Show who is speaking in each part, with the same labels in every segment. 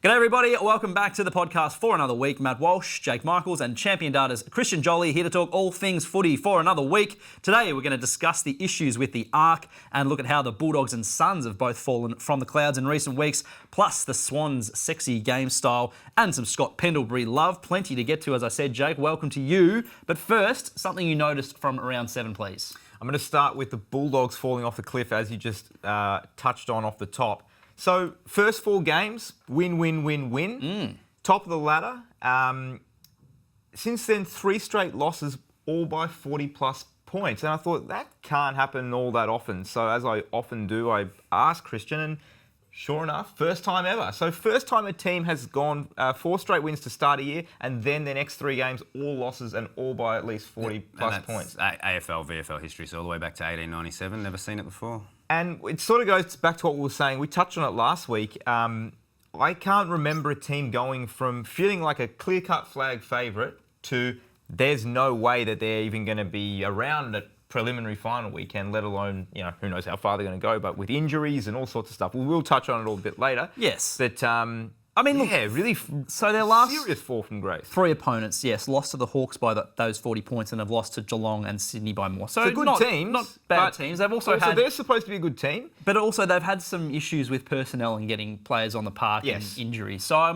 Speaker 1: G'day everybody, welcome back to the podcast for another week. Matt Walsh, Jake Michaels and Champion Data's Christian Joly here to talk all things footy for another week. Today we're going to discuss the issues with the Arc and look at how the Bulldogs and Suns have both fallen from the clouds in recent weeks, plus the Swans' sexy game style and some Scott Pendlebury love. Plenty to get to, as I said. Jake, welcome to you. But first, something you noticed from round 7, please.
Speaker 2: I'm going to start with the Bulldogs falling off the cliff, as you just touched on off the top. So, first 4 games, win. Top of the ladder. Since then, 3 straight losses, all by 40-plus points. And I thought, that can't happen all that often. So, as I often do, I asked Christian, and sure enough, first time ever. So, first time a team has gone 4 straight wins to start a year, and then the next 3 games, all losses and all by at least 40-plus points.
Speaker 3: AFL, VFL history, so all the way back to 1897. Never seen it before.
Speaker 2: And it sort of goes back to what we were saying. We touched on it last week. I can't remember a team going from feeling like a clear-cut flag favourite to there's no way that they're even going to be around at preliminary final weekend, let alone, who knows how far they're going to go, but with injuries and all sorts of stuff. We'll touch on it all a bit later.
Speaker 1: Yes.
Speaker 2: But,
Speaker 1: look,
Speaker 2: really
Speaker 1: so their last
Speaker 2: serious fall from grace.
Speaker 1: 3 opponents, yes, lost to the Hawks by those 40 points and have lost to Geelong and Sydney by more. So
Speaker 2: good teams.
Speaker 1: Not bad teams. They've also had...
Speaker 2: they're supposed to be a good team.
Speaker 1: But also they've had some issues with personnel and getting players on the park and injuries. So,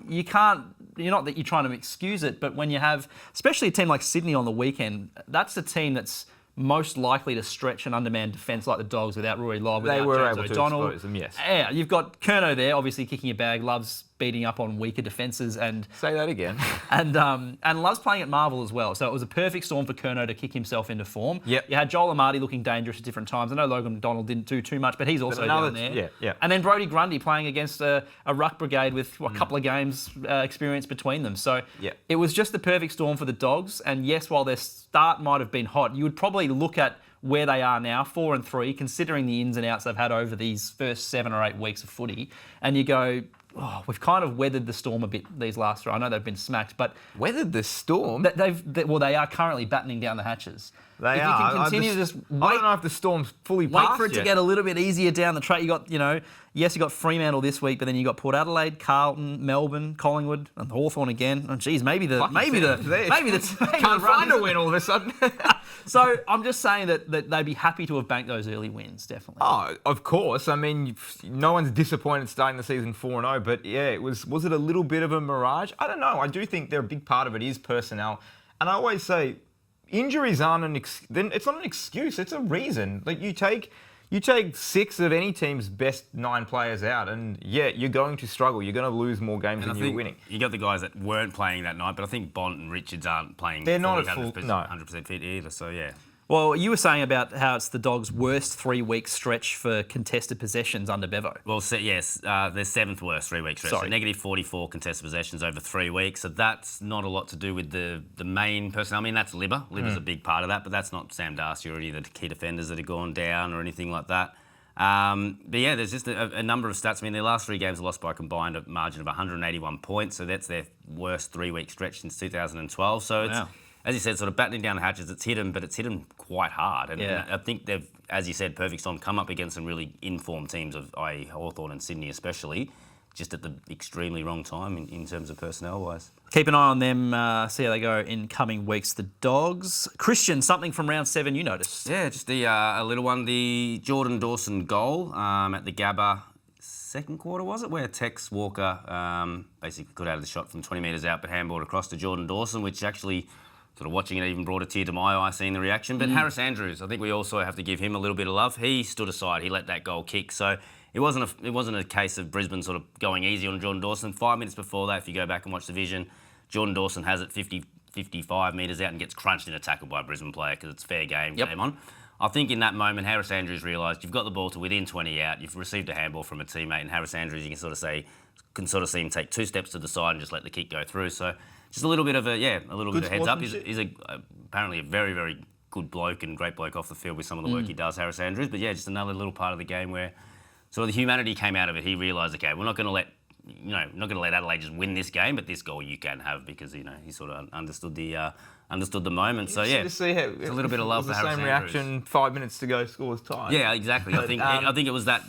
Speaker 1: you can't... You're not that you're trying to excuse it, but when you have, especially a team like Sydney on the weekend, that's the team that's most likely to stretch an undermanned defence like the Dogs without Rory Lobb, without
Speaker 2: They were
Speaker 1: James
Speaker 2: able
Speaker 1: O'Donnell.
Speaker 2: to expose them, yes.
Speaker 1: Yeah, you've got Curnow there, obviously kicking a bag, loves beating up on weaker defences and...
Speaker 2: Say that again.
Speaker 1: and loves playing at Marvel as well. So it was a perfect storm for Curnow to kick himself into form.
Speaker 2: Yep.
Speaker 1: You had Joel Amati looking dangerous at different times. I know Logan McDonald didn't do too much, but he's also down there.
Speaker 2: Yeah.
Speaker 1: And then Brodie Grundy playing against a ruck brigade with a couple of games experience between them. So it was just the perfect storm for the Dogs. And yes, while their start might have been hot, you would probably look at where they are now, 4-3, considering the ins and outs they've had over these first 7 or 8 weeks of footy, and you go, we've kind of weathered the storm a bit these last 3. I know they've been smacked, but...
Speaker 2: Weathered the storm?
Speaker 1: They are currently battening down the hatches.
Speaker 2: They are.
Speaker 1: You can continue to just wait...
Speaker 2: I don't know if the storm's fully passed
Speaker 1: Wait for it to get a little bit easier down the track. You got, you got Fremantle this week, but then you got Port Adelaide, Carlton, Melbourne, Collingwood, and Hawthorn again. Oh, geez, maybe the
Speaker 2: can't find a win all of a sudden.
Speaker 1: So I'm just saying that they'd be happy to have banked those early wins, definitely.
Speaker 2: Oh, of course. No one's disappointed starting the season 4-0, but yeah, was it a little bit of a mirage? I don't know. I do think a big part of it is personnel, and I always say injuries aren't it's not an excuse. It's a reason. Like you take 6 of any team's best 9 players out, and you're going to struggle. You're going to lose more games than you're winning.
Speaker 3: You got the guys that weren't playing that night, but I think Bont and Richards aren't playing.
Speaker 2: They're not at
Speaker 3: 100% fit either. So yeah.
Speaker 1: Well, you were saying about how it's the Dogs' worst 3-week stretch for contested possessions under Bevo.
Speaker 3: Well, yes, their 7th worst 3-week stretch. So negative 44 contested possessions over 3 weeks. So that's not a lot to do with the main personnel. That's Libba. Libba's a big part of that, but that's not Sam Darcy or any of the key defenders that have gone down or anything like that. But yeah, there's just a number of stats. Their last 3 games are lost by a combined margin of 181 points. So that's their worst 3-week stretch since 2012. So it's... As you said, sort of battening down the hatches, it's hit them, but it's hit them quite hard. And I think they've, as you said, perfect storm, come up against some really informed teams of Hawthorn and Sydney especially, just at the extremely wrong time in terms of personnel-wise.
Speaker 1: Keep an eye on them, see how they go in coming weeks. The Dogs. Christian, something from round 7 you noticed?
Speaker 3: Yeah, just a little one. The Jordan Dawson goal at the Gabba second quarter, was it? Where Tex Walker basically got out of the shot from 20 metres out, but handballed across to Jordan Dawson, which actually... Sort of watching it even brought a tear to my eye, seeing the reaction. But Harris Andrews, I think we also have to give him a little bit of love. He stood aside. He let that goal kick. So it wasn't a case of Brisbane sort of going easy on Jordan Dawson. 5 minutes before that, if you go back and watch the vision, Jordan Dawson has it 55 metres out and gets crunched in a tackle by a Brisbane player because it's fair game on. I think in that moment, Harris Andrews realised you've got the ball to within 20 out. You've received a handball from a teammate, and Harris Andrews, you can sort of see him take 2 steps to the side and just let the kick go through. So just a little bit of a heads up. He's apparently a very, very good bloke and great bloke off the field with some of the work he does, Harris Andrews. But yeah, just another little part of the game where sort of the humanity came out of it. He realised, okay, we're not going to let Adelaide just win this game, but this goal you can have because he sort of understood the moment. So yeah, it's a little bit of love for Harris Andrews.
Speaker 2: Same reaction. 5 minutes to go, scores time.
Speaker 3: Yeah, exactly. I think it was that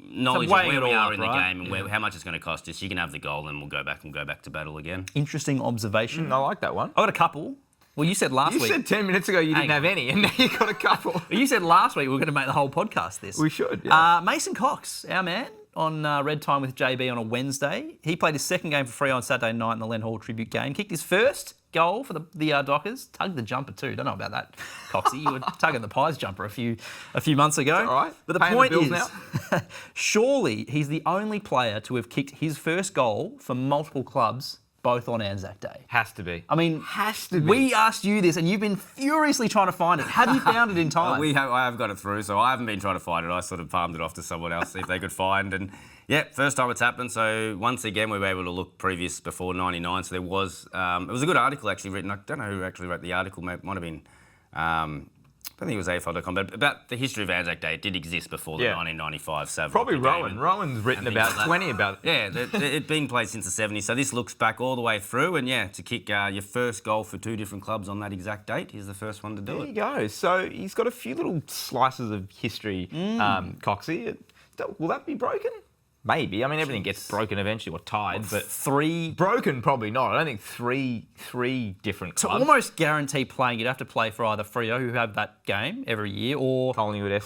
Speaker 3: knowledge of
Speaker 1: weighing
Speaker 3: where
Speaker 1: it
Speaker 3: we
Speaker 1: all
Speaker 3: are
Speaker 1: up,
Speaker 3: in the
Speaker 1: right?
Speaker 3: game and how much it's going to cost us. You can have the goal and we'll go back to battle again.
Speaker 1: Interesting observation.
Speaker 2: I like that one.
Speaker 1: I got a couple. Well, you said last
Speaker 2: You
Speaker 1: week.
Speaker 2: said 10 minutes ago you didn't have any, and now you got a couple.
Speaker 1: You said last week we were going to make the whole podcast this.
Speaker 2: We should, yeah.
Speaker 1: Mason Cox, our man, on Red Time with JB on a Wednesday. He played his second game for Freo on Saturday night in the Len Hall tribute game. Kicked his first goal for the Dockers. Tugged the jumper too. Don't know about that, Coxie. You were tugging the Pies jumper a few months ago.
Speaker 2: All right.
Speaker 1: But the
Speaker 2: Paying
Speaker 1: point
Speaker 2: the
Speaker 1: is,
Speaker 2: bills
Speaker 1: surely he's the only player to have kicked his first goal for multiple clubs, both on Anzac Day.
Speaker 2: Has to be.
Speaker 1: I mean,
Speaker 2: has to be.
Speaker 1: We asked you this, and you've been furiously trying to find it. Have you found it in time?
Speaker 3: I have got it through, so I haven't been trying to find it. I sort of palmed it off to someone else, see if they could find. And yeah, first time it's happened. So once again, we were able to look before '99. So there was, it was a good article actually written. I don't know who actually wrote the article. Might have been, I don't think it was AFL.com, but about the history of Anzac Day. It did exist before the 1995 Savile.
Speaker 2: Probably Rowan. Rowan's written about 20 about it.
Speaker 3: Yeah, it being played since the 70s. So this looks back all the way through. And yeah, to kick your first goal for two different clubs on that exact date, he's the first one to do it.
Speaker 2: There you go. So he's got a few little slices of history, Coxie. Will that be broken? Maybe. I mean, everything gets broken eventually or tied, but
Speaker 1: three
Speaker 2: broken probably not. I don't think three different clubs.
Speaker 1: To almost guarantee playing, you'd have to play for either Freo, who have that game every year, or
Speaker 2: Collingwood or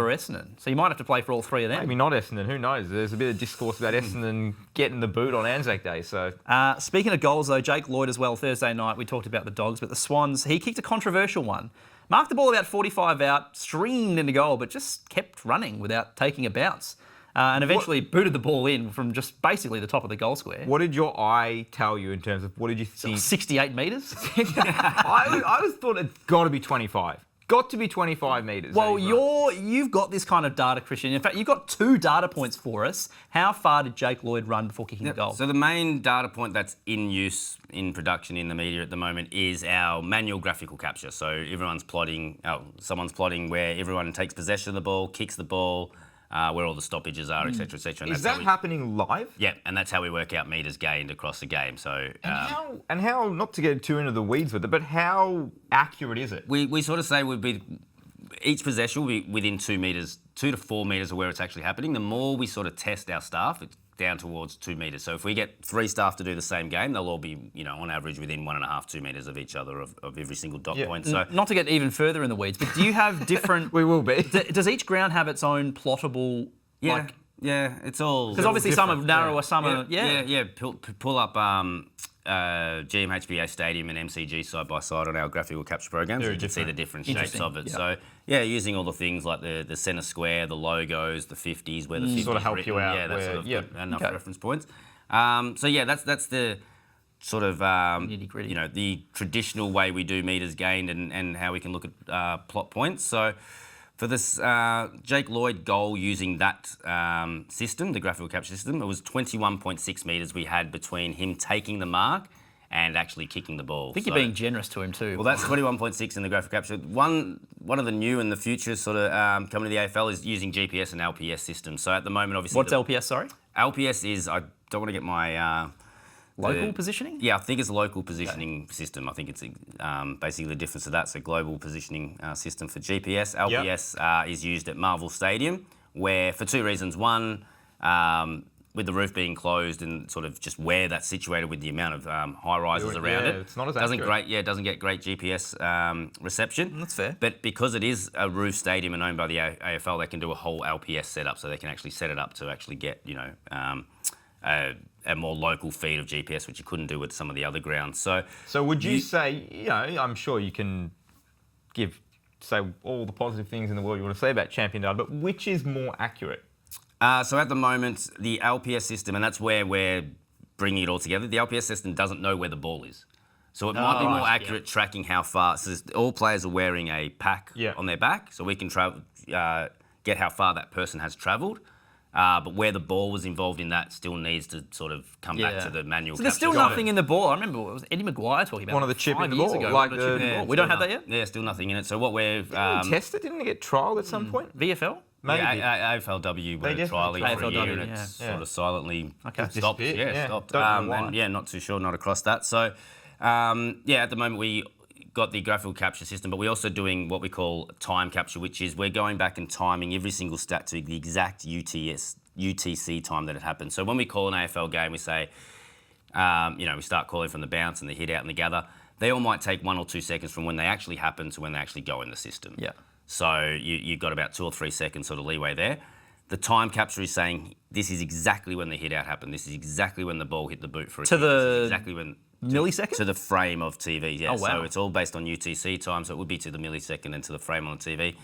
Speaker 1: Essendon. So you might have to play for all three of them.
Speaker 2: Maybe not Essendon. Who knows? There's a bit of discourse about Essendon getting the boot on Anzac Day. So
Speaker 1: speaking of goals, though, Jake Lloyd as well. Thursday night we talked about the Dogs, but the Swans. He kicked a controversial one. Marked the ball about 45 out, streamed into goal, but just kept running without taking a bounce. And eventually booted the ball in from just basically the top of the goal square.
Speaker 2: What did your eye tell you in terms of what did you think?
Speaker 1: 68 metres.
Speaker 2: I was thought it's got to be 25. Got to be 25 metres.
Speaker 1: Well, you've got this kind of data, Christian. In fact, you've got 2 data points for us. How far did Jake Lloyd run before kicking the goal?
Speaker 3: So the main data point that's in use in production in the media at the moment is our manual graphical capture. So someone's plotting where everyone takes possession of the ball, kicks the ball, where all the stoppages are, etc., etc.
Speaker 2: Is that happening live?
Speaker 3: Yeah, and that's how we work out metres gained across the game. So
Speaker 2: and how not to get too into the weeds with it, but how accurate is it?
Speaker 3: We sort of say each possession will be within 2 metres, 2 to 4 metres of where it's actually happening. The more we sort of test our staff, it's down towards 2 metres. So if we get 3 staff to do the same game, they'll all be, on average within 1.5, 2 metres of each other of every single dot point. So
Speaker 1: not to get even further in the weeds, but do you have different?
Speaker 2: We will be.
Speaker 1: Does each ground have its own plottable?
Speaker 3: Yeah, it's all
Speaker 1: because obviously some are narrower, some are
Speaker 3: Pull up GMHBA Stadium and MCG side by side on our graphical capture programs. You can see the different shapes of it.
Speaker 1: Yeah.
Speaker 3: So using all the things like the centre square, the logos, the 50s, where the 50s
Speaker 2: sort of help
Speaker 3: written,
Speaker 2: you out.
Speaker 3: Yeah, that's sort of enough
Speaker 1: Okay.
Speaker 3: reference points. That's the sort of
Speaker 1: nitty-gritty.
Speaker 3: The traditional way we do metres gained and how we can look at plot points. So for this Jake Lloyd goal using that system, the graphical capture system, it was 21.6 metres we had between him taking the mark and actually kicking the ball.
Speaker 1: I think you're being generous to him too.
Speaker 3: Well, that's 21.6 in the graphical capture. One of the new in the future sort of coming to the AFL is using GPS and LPS systems. So at the moment, obviously...
Speaker 1: What's LPS, sorry?
Speaker 3: LPS is, I don't want to get my...
Speaker 1: Local positioning?
Speaker 3: Yeah, I think it's a local positioning system. I think it's basically the difference of that. So global positioning system for GPS. LPS is used at Marvel Stadium, where for 2 reasons. One, with the roof being closed and sort of just where that's situated with the amount of high rises around it.
Speaker 2: It's not as
Speaker 3: doesn't
Speaker 2: accurate.
Speaker 3: doesn't get great GPS reception.
Speaker 1: That's fair.
Speaker 3: But because it is a roof stadium and owned by the AFL, they can do a whole LPS setup, so they can actually set it up to actually get a more local feed of GPS, which you couldn't do with some of the other grounds. So
Speaker 2: would you say, I'm sure you can say all the positive things in the world you want to say about champion data, but which is more accurate?
Speaker 3: So at the moment, the LPS system, and that's where we're bringing it all together, the LPS system doesn't know where the ball is. So it might be more accurate tracking how far. So all players are wearing a pack on their back, so we can get how far that person has travelled. But where the ball was involved in that still needs to sort of come back to the manual.
Speaker 1: So there's still nothing in the ball. I remember it was Eddie Maguire talking about
Speaker 2: one of the chip in the ball,
Speaker 1: ago, we don't have that yet.
Speaker 3: Yeah, still nothing in it. So what we're
Speaker 2: test it? Didn't it get trialled at some point?
Speaker 1: VFL.
Speaker 2: Maybe.
Speaker 3: Yeah, AFLW were trialling for a year and it's sort of silently stopped. Stopped.
Speaker 2: Don't know why.
Speaker 3: And not too sure, not across that. So at the moment we got the graphical capture system, but we're also doing what we call time capture, which is we're going back and timing every single stat to the exact UTC time that it happened. So when we call an AFL game, we say, we start calling from the bounce and the hit out and the gather. They all might take 1 or 2 seconds from when they actually happen to when they actually go in the system.
Speaker 1: Yeah.
Speaker 3: So you've got about 2 or 3 seconds sort of leeway there. The time capture is saying this is exactly when the hit out happened. This is exactly when the ball hit the boot for a kick. This is exactly when
Speaker 1: millisecond?
Speaker 3: To the frame of TV, yeah.
Speaker 1: Oh, wow.
Speaker 3: So it's all based on UTC time, so it would be to the millisecond and to the frame on the TV.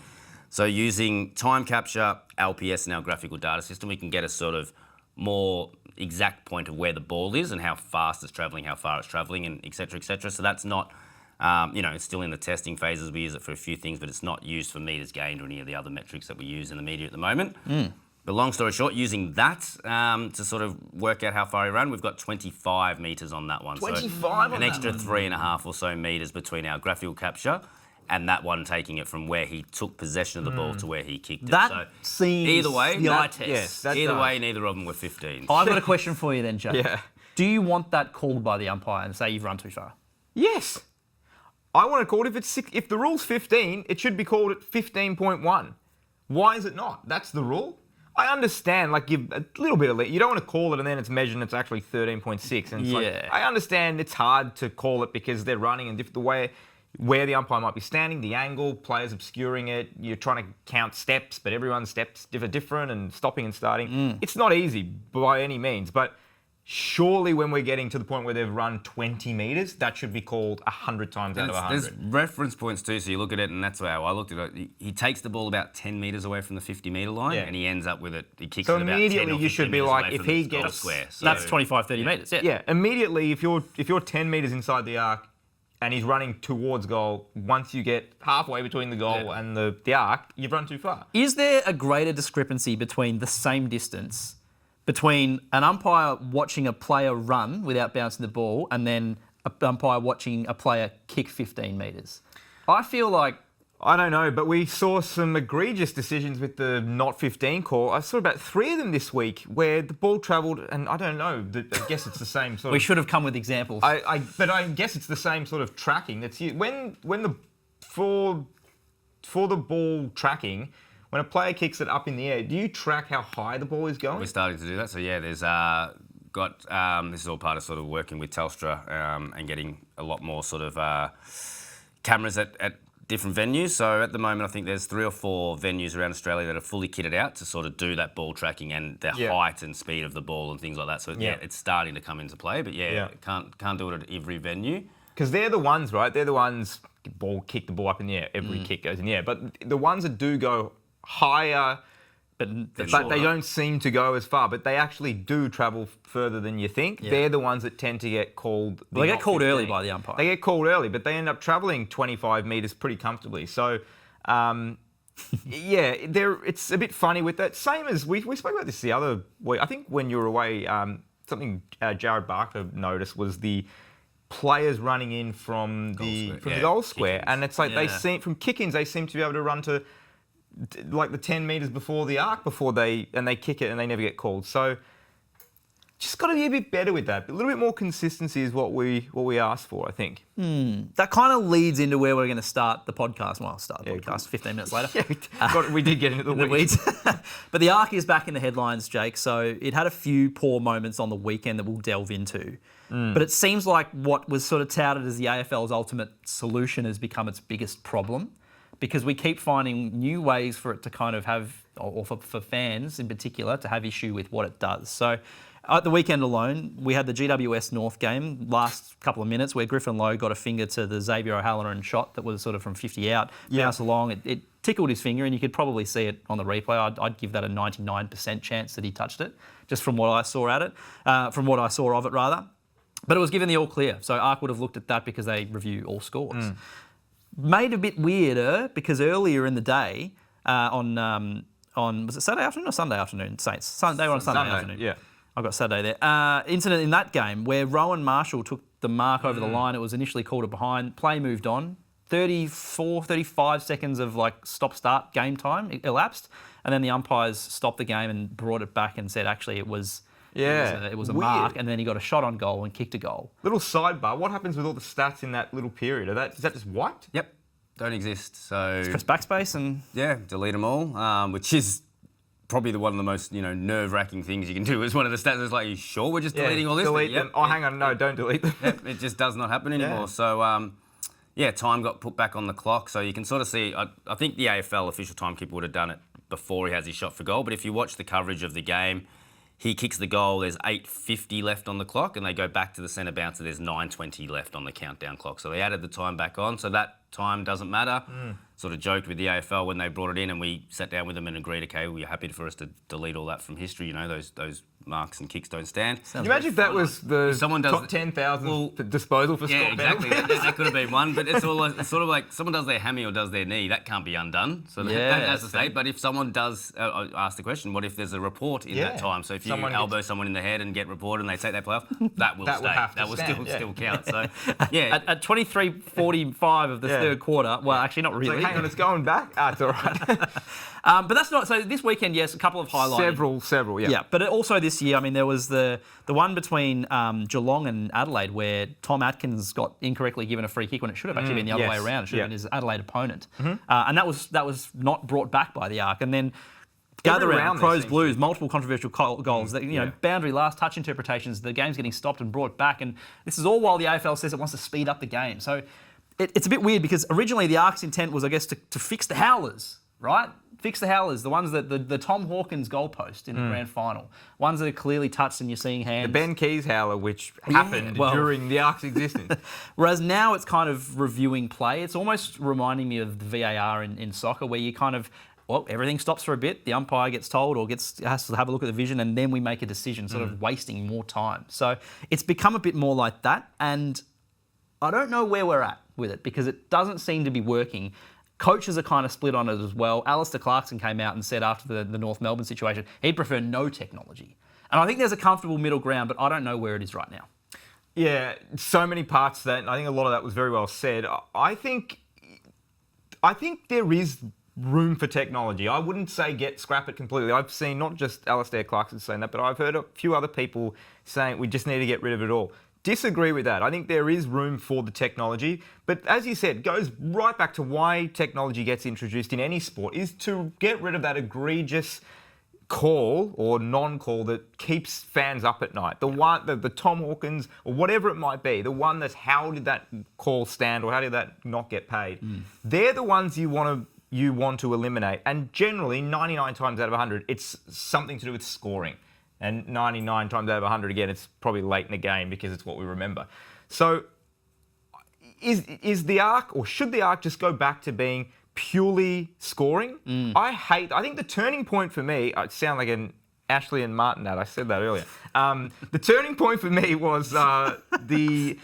Speaker 3: So using time capture, LPS and our graphical data system, we can get a sort of more exact point of where the ball is and how fast it's travelling, how far it's travelling, and et cetera, et cetera. So that's not, it's still in the testing phases. We use it for a few things, but it's not used for metres gained or any of the other metrics that we use in the media at the moment. But long story short, using that to sort of work out how far he ran, we've got 25 metres on that one.
Speaker 2: 25
Speaker 3: so an extra 3.5 or so metres between our graphical capture and that one taking it from where he took possession of the ball to where he kicked it.
Speaker 1: That
Speaker 3: So
Speaker 1: seems
Speaker 3: either way,
Speaker 1: the eye test.
Speaker 2: yes, that
Speaker 3: either
Speaker 2: does.
Speaker 3: way, neither of them were 15.
Speaker 1: I've got a question for you then, Jake.
Speaker 2: Yeah.
Speaker 1: Do you want that called by the umpire and say you've run too far?
Speaker 2: Yes. I want to call it if the rule's 15, it should be called at 15.1. Why is it not? That's the rule. I understand, give a little bit of leeway. You don't want to call it and then it's measured and it's actually 13.6. And it's I understand it's hard to call it because they're running and the way where the umpire might be standing, the angle, players obscuring it. You're trying to count steps, but everyone's steps different and stopping and starting. It's not easy by any means, but surely when we're getting to the point where they've run 20 metres, that should be called 100 times out of 100.
Speaker 3: There's reference points too, so you look at it, and that's how I looked at it. He takes the ball about 10 metres away from the 50-metre line, and he ends up with it. He kicks
Speaker 2: So
Speaker 3: it about 10
Speaker 2: immediately
Speaker 3: or
Speaker 2: you should
Speaker 3: 15
Speaker 2: be
Speaker 3: metres
Speaker 2: like,
Speaker 3: away
Speaker 2: if
Speaker 3: from
Speaker 2: he
Speaker 3: the goal
Speaker 2: gets-
Speaker 3: square. So
Speaker 1: That's 25, 30 metres, yeah.
Speaker 2: Yeah, immediately if you're 10 metres inside the arc and he's running towards goal, once you get halfway between the goal and the arc, you've run too far.
Speaker 1: Is there a greater discrepancy between the same distance between an umpire watching a player run without bouncing the ball and then an umpire watching a player kick 15 metres? I feel like...
Speaker 2: I don't know, but we saw some egregious decisions with the not 15 call. I saw about 3 of them this week where the ball travelled, and I don't know, I guess it's the same sort
Speaker 1: We
Speaker 2: of...
Speaker 1: should have come with examples.
Speaker 2: But I guess it's the same sort of tracking. That's for the ball tracking, when a player kicks it up in the air, do you track how high the ball is going?
Speaker 3: we're starting to do that. So yeah, there's this is all part of sort of working with Telstra and getting a lot more sort of cameras at different venues. So at the moment, I think there's 3 or 4 venues around Australia that are fully kitted out to sort of do that ball tracking and the height and speed of the ball and things like that. So it's starting to come into play. But can't do it at every venue.
Speaker 2: Because they're the ones, right? They're the ones kick the ball up in the air. Every kick goes in the air. But the ones that do go higher, but they don't seem to go as far. But they actually do travel further than you think. Yeah. They're the ones that tend to get called.
Speaker 1: Well, they get called early by the umpire.
Speaker 2: They get called early, but they end up travelling 25 metres pretty comfortably. So, it's a bit funny with that. Same as we spoke about this the other week. I think when you were away, something Jared Barker noticed was the players running in from the goal square, and it's like they seem from kick-ins they seem to be able to run to like the 10 metres before the arc and they kick it and they never get called. So just got to be a bit better with that. A little bit more consistency is what we asked for, I think.
Speaker 1: That kind of leads into where we're going to start the podcast. Well, I'll start the podcast 15 minutes later.
Speaker 2: We did get into the
Speaker 1: weeds. But the arc is back in the headlines, Jake. So it had a few poor moments on the weekend that we'll delve into. But it seems like what was sort of touted as the AFL's ultimate solution has become its biggest problem, because we keep finding new ways for it to kind of have, or for fans in particular, to have issue with what it does. So at the weekend alone, we had the GWS North game, last couple of minutes, where Griffin Lowe got a finger to the Xavier O'Halloran shot that was sort of from 50 out, bounced along. It tickled his finger, and you could probably see it on the replay. I'd give that a 99% chance that he touched it, just from what I saw of it, rather. But it was given the all clear, so ARC would have looked at that because they review all scores. Made a bit weirder because earlier in the day, on was it Saturday afternoon or Sunday afternoon? Saints. They were on Sunday afternoon.
Speaker 2: Yeah.
Speaker 1: I got Saturday there. Incident in that game where Rowan Marshall took the mark over the line. It was initially called a behind. Play moved on. 35 seconds of stop-start game time elapsed, and then the umpires stopped the game and brought it back and said actually it was a mark, and then he got a shot on goal and kicked a goal.
Speaker 2: Little sidebar, what happens with all the stats in that little period? Is that just wiped?
Speaker 3: Yep, don't exist. So
Speaker 1: Just press backspace and...
Speaker 3: Yeah, delete them all, which is probably one of the most nerve-wracking things you can do is one of the stats is like, are you sure we're just deleting all this?
Speaker 2: Delete them. Oh, hang on, no, don't delete them.
Speaker 3: It just does not happen anymore.
Speaker 2: Yeah.
Speaker 3: So, time got put back on the clock. So you can sort of see, I think the AFL official timekeeper would have done it before he has his shot for goal. But if you watch the coverage of the game, he kicks the goal, there's 8:50 left on the clock, and they go back to the centre bouncer, there's 9:20 left on the countdown clock. So they added the time back on, so that time doesn't matter. Sort of joked with the AFL when they brought it in, and we sat down with them and agreed, okay, we're happy for us to delete all that from history. Those marks and kicks don't stand.
Speaker 2: Can you imagine if that was the
Speaker 3: someone does,
Speaker 2: top 10,000 disposal for Scott
Speaker 3: exactly.
Speaker 2: Pendlebury?
Speaker 3: that could have been one, but it's sort of like someone does their hammy or does their knee, that can't be undone. So that has to stay. But if someone does ask the question, what if there's a report in that time? So if you elbow someone in the head and get reported and they take that play off, that will stay. That will still count. So
Speaker 1: At 23:45 of the third quarter, well, actually not really.
Speaker 2: It's like, hang on, it's going back. It's all right.
Speaker 1: But that's not, so this weekend, yes, a couple of highlights.
Speaker 2: Several, yeah.
Speaker 1: Yeah, but also this year, I mean, there was the one between Geelong and Adelaide where Tom Atkins got incorrectly given a free kick when it should have actually been the other way around. It should have been his Adelaide opponent. And that was not brought back by the ARC. And then gather around, Crows, Blues, multiple controversial goals, boundary last touch interpretations, the game's getting stopped and brought back. And this is all while the AFL says it wants to speed up the game. So it's a bit weird because originally the ARC's intent was, I guess, to fix the howlers, right? Fix the howlers, the ones that the Tom Hawkins goalpost in the grand final, ones that are clearly touched and you're seeing hands.
Speaker 2: The Ben Keys howler, which happened during the ARC's existence.
Speaker 1: Whereas now it's kind of reviewing play. It's almost reminding me of the VAR in soccer, where you kind of, everything stops for a bit, the umpire gets told or has to have a look at the vision, and then we make a decision, sort of wasting more time. So it's become a bit more like that, and I don't know where we're at with it because it doesn't seem to be working. Coaches are kind of split on it as well. Alistair Clarkson came out and said after the North Melbourne situation, he'd prefer no technology. And I think there's a comfortable middle ground, but I don't know where it is right now.
Speaker 2: Yeah, so many parts to that, and I think a lot of that was very well said. I think there is room for technology. I wouldn't say scrap it completely. I've seen not just Alistair Clarkson saying that, but I've heard a few other people saying we just need to get rid of it all. Disagree with that. I think there is room for the technology, but as you said, goes right back to why technology gets introduced in any sport is to get rid of that egregious call or non-call that keeps fans up at night. The one, the Tom Hawkins or whatever it might be, the one that's how did that call stand or how did that not get paid? They're the ones you want to eliminate, and generally 99 times out of 100, it's something to do with scoring. And 99 times out of 100, again, it's probably late in the game because it's what we remember. So is the ARC, or should the ARC just go back to being purely scoring? I think the turning point for me, I sound like an Ashley and Martin ad, I said that earlier. The turning point for me was the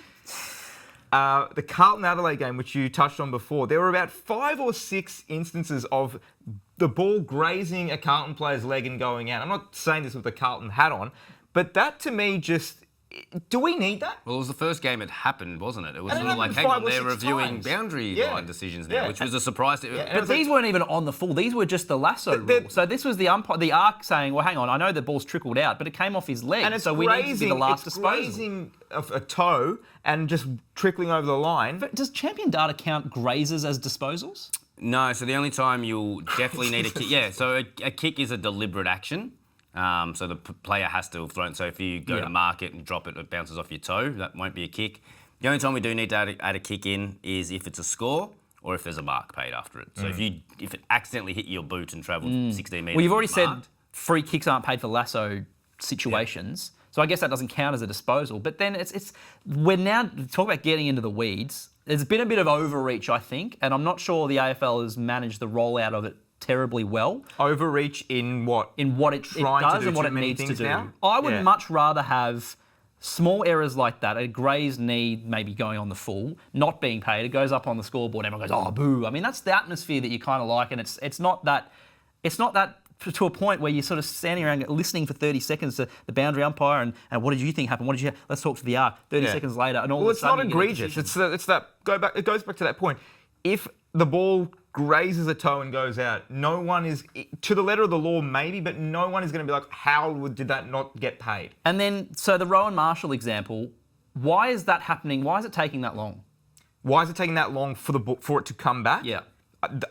Speaker 2: Carlton Adelaide game, which you touched on before. There were about 5 or 6 instances of the ball grazing a Carlton player's leg and going out. I'm not saying this with the Carlton hat on, but that to me just... Do we need that?
Speaker 3: Well, it was the first game it happened, wasn't it? It was sort of like, hang on, they're reviewing boundary line decisions now, which was a surprise to...
Speaker 1: But these weren't even on the full. These were just the lasso rule. So this was the umpire, the ARC saying, well, hang on, I know the ball's trickled out, but it came off his leg,
Speaker 2: and
Speaker 1: so we need to be the last disposal.
Speaker 2: It's grazing a toe and just trickling over the line.
Speaker 1: But does champion data count grazes as disposals?
Speaker 3: No, so the only time you'll definitely need a kick... so a kick is a deliberate action. So the player has to have thrown. So if you go to mark it and drop it, it bounces off your toe. That won't be a kick. The only time we do need to add a kick in is if it's a score or if there's a mark paid after it. So if it accidentally hit your boot and travelled 16 metres.
Speaker 1: Well, you've already said free kicks aren't paid for lasso situations. So I guess that doesn't count as a disposal. But then we're now talk about getting into the weeds. There's been a bit of overreach, I think, and I'm not sure the AFL has managed the rollout of it terribly well.
Speaker 2: Overreach in what?
Speaker 1: In what it does and what it needs to do.
Speaker 2: Now?
Speaker 1: I would much rather have small errors like that, a grazed knee maybe going on the full, not being paid, it goes up on the scoreboard, everyone goes, oh, boo. I mean, that's the atmosphere that you kind of like, and it's not that to a point where you're sort of standing around listening for 30 seconds to the boundary umpire and what did you think happened? Let's talk to the ARC. 30 seconds later, and all of a sudden...
Speaker 2: Well, it's not egregious. It goes back to that point. If the ball grazes a toe and goes out, no one is, to the letter of the law maybe, but no one is going to be like, how did that not get paid?
Speaker 1: And then, so the Rowan Marshall example, why is that happening? Why is it taking that long?
Speaker 2: Why is it taking that long for it to come back?
Speaker 1: Yeah.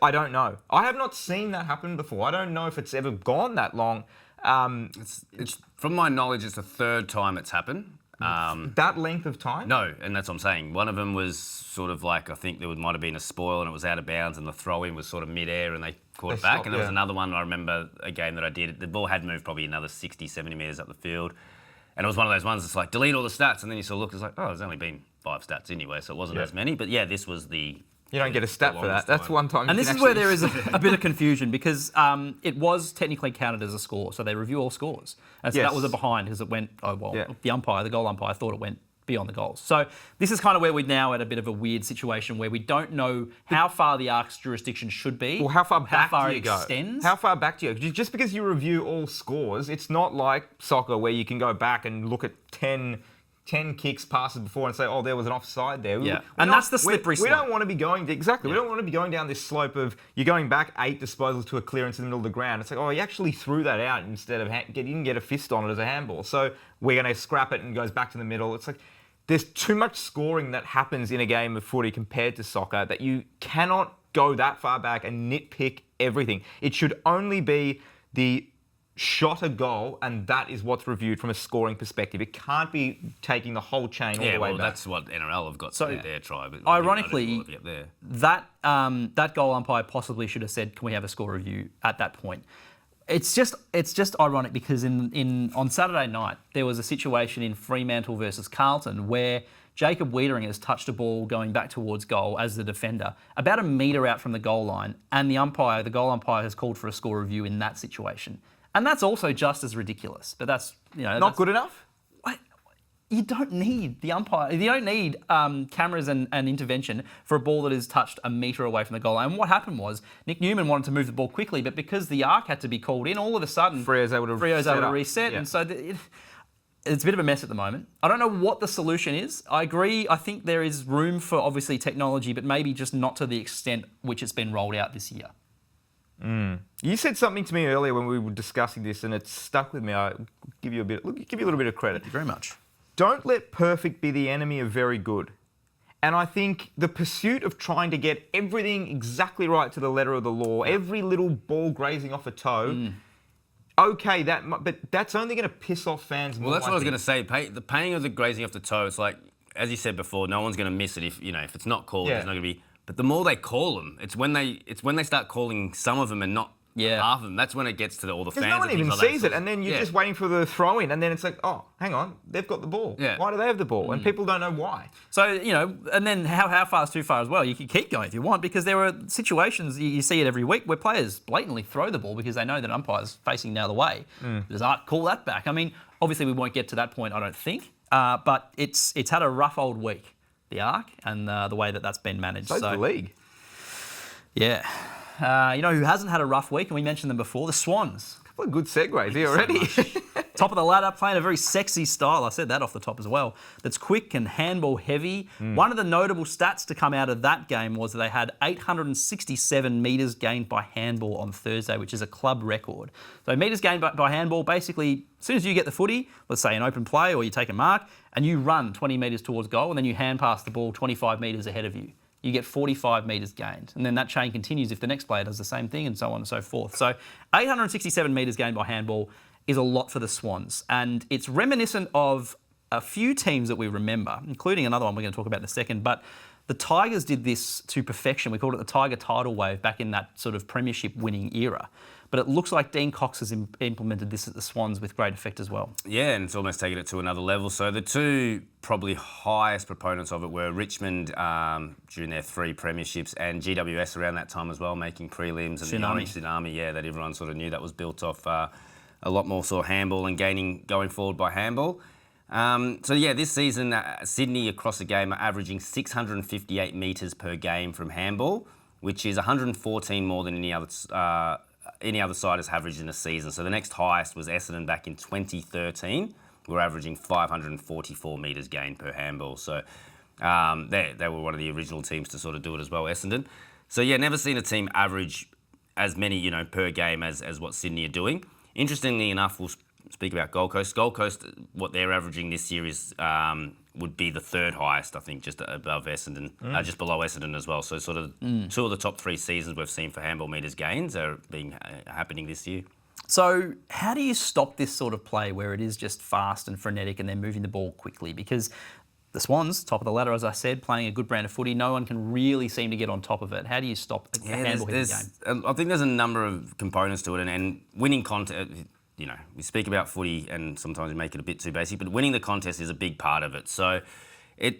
Speaker 2: I don't know. I have not seen that happen before. I don't know if it's ever gone that long.
Speaker 3: It's from my knowledge, it's the third time it's happened.
Speaker 2: That length of time?
Speaker 3: No, and that's what I'm saying. One of them was sort of like, I think there might have been a spoil and it was out of bounds and the throw-in was sort of mid-air and they caught it back.
Speaker 2: Stopped,
Speaker 3: and there was another one, I remember a game that I did. The ball had moved probably another 60, 70 metres up the field. And it was one of those ones that's like, delete all the stats. And then you sort of look, it's like, oh, there's only been 5 stats anyway, so it wasn't as many. But yeah, this was the...
Speaker 2: You don't get a stat for that. That's one time.
Speaker 1: And this is where there is a bit of confusion because it was technically counted as a score, so they review all scores. And so that was a behind because it went, the goal umpire thought it went beyond the goals. So this is kind of where we're now at a bit of a weird situation where we don't know how far the ARC's jurisdiction should be.
Speaker 2: Well, how far back do you
Speaker 1: it
Speaker 2: go?
Speaker 1: extends.
Speaker 2: How far back do you go? Just because you review all scores, it's not like soccer where you can go back and look at 10 kicks, passes before and say, oh, there was an offside there.
Speaker 1: Yeah, and that's the slippery slope.
Speaker 2: We don't want to be going, we don't want to be going down this slope of you're going back 8 disposals to a clearance in the middle of the ground. It's like, oh, he actually threw that out instead of, you didn't get a fist on it as a handball. So we're going to scrap it and it goes back to the middle. It's like, there's too much scoring that happens in a game of footy compared to soccer that you cannot go that far back and nitpick everything. It should only be the shot a goal, and that is what's reviewed from a scoring perspective. It can't be taking the whole chain all the way back.
Speaker 3: That's what NRL have got to their try. But
Speaker 1: ironically, that goal umpire possibly should have said, "Can we have a score review?" at that point. It's just ironic because on Saturday night there was a situation in Fremantle versus Carlton where Jacob Wiedering has touched a ball going back towards goal as the defender, about a metre out from the goal line, and the goal umpire has called for a score review in that situation. And that's also just as ridiculous. But that's
Speaker 2: not good enough.
Speaker 1: You don't need the umpire. You don't need cameras and intervention for a ball that is touched a metre away from the goal line. And what happened was Nick Newman wanted to move the ball quickly, but because the arc had to be called in, all of a sudden
Speaker 2: Freo's able to reset.
Speaker 1: Yeah. And so it's a bit of a mess at the moment. I don't know what the solution is. I agree. I think there is room for obviously technology, but maybe just not to the extent which it's been rolled out this year.
Speaker 2: You said something to me earlier when we were discussing this, and it stuck with me. I'll give you a little bit of credit.
Speaker 1: Thank you very much.
Speaker 2: Don't let perfect be the enemy of very good. And I think the pursuit of trying to get everything exactly right to the letter of the law, every little ball grazing off a toe, okay, but that's only going to piss off fans more.
Speaker 3: Well, that's what I was going to say. The painting of the grazing off the toe, it's like, as you said before, no one's going to miss it if it's not called. There's not going to be. But the more they call them, it's when they start calling some of them and not half of them. That's when it gets to all the fans.
Speaker 2: Because no one even sees it, and then you're just waiting for the throw in, and then it's like, oh, hang on, they've got the ball.
Speaker 3: Yeah.
Speaker 2: Why do they have the ball? And people don't know why.
Speaker 1: So and then how far is too far as well? You can keep going if you want, because there are situations you see it every week where players blatantly throw the ball because they know that umpire's facing the other way. Does Art call that back? I mean, obviously we won't get to that point, I don't think, but it's had a rough old week. The ARC and the way that's been managed.
Speaker 2: So the league.
Speaker 1: Yeah. Who hasn't had a rough week, and we mentioned them before, the Swans.
Speaker 2: A couple of good segues here already.
Speaker 1: Top of the ladder, playing a very sexy style. I said that off the top as well. That's quick and handball heavy. One of the notable stats to come out of that game was that they had 867 metres gained by handball on Thursday, which is a club record. So metres gained by handball, basically, as soon as you get the footy, let's say an open play or you take a mark, and you run 20 metres towards goal, and then you hand pass the ball 25 metres ahead of you. You get 45 metres gained. And then that chain continues if the next player does the same thing and so on and so forth. So 867 metres gained by handball is a lot for the Swans. And it's reminiscent of a few teams that we remember, including another one we're going to talk about in a second. But the Tigers did this to perfection. We called it the Tiger tidal wave back in that sort of premiership winning era. But it looks like Dean Cox has implemented this at the Swans with great effect as well. Yeah,
Speaker 3: and it's almost taken it to another level. So the two probably highest proponents of it were Richmond during their 3 premierships and GWS around that time as well, making prelims. And the Orange Tsunami, that everyone sort of knew that was built off a lot more sort of handball and going forward by handball. This season, Sydney across the game are averaging 658 metres per game from handball, which is 114 more than any other side has averaged in a season. So the next highest was Essendon back in 2013. We're averaging 544 metres gained per handball. So they were one of the original teams to sort of do it as well, Essendon. So never seen a team average as many, per game as what Sydney are doing. Interestingly enough, speak about Gold Coast. Gold Coast, what they're averaging this year is would be the third highest, I think, just above Essendon, just below Essendon as well. So sort of two of the top 3 seasons we've seen for handball metres gains are happening this year.
Speaker 1: So how do you stop this sort of play where it is just fast and frenetic and they're moving the ball quickly? Because the Swans, top of the ladder, as I said, playing a good brand of footy, no one can really seem to get on top of it. How do you stop a handball hitting game?
Speaker 3: I think there's a number of components to it, and winning contest. You know, we speak about footy and sometimes we make it a bit too basic, but winning the contest is a big part of it. So, I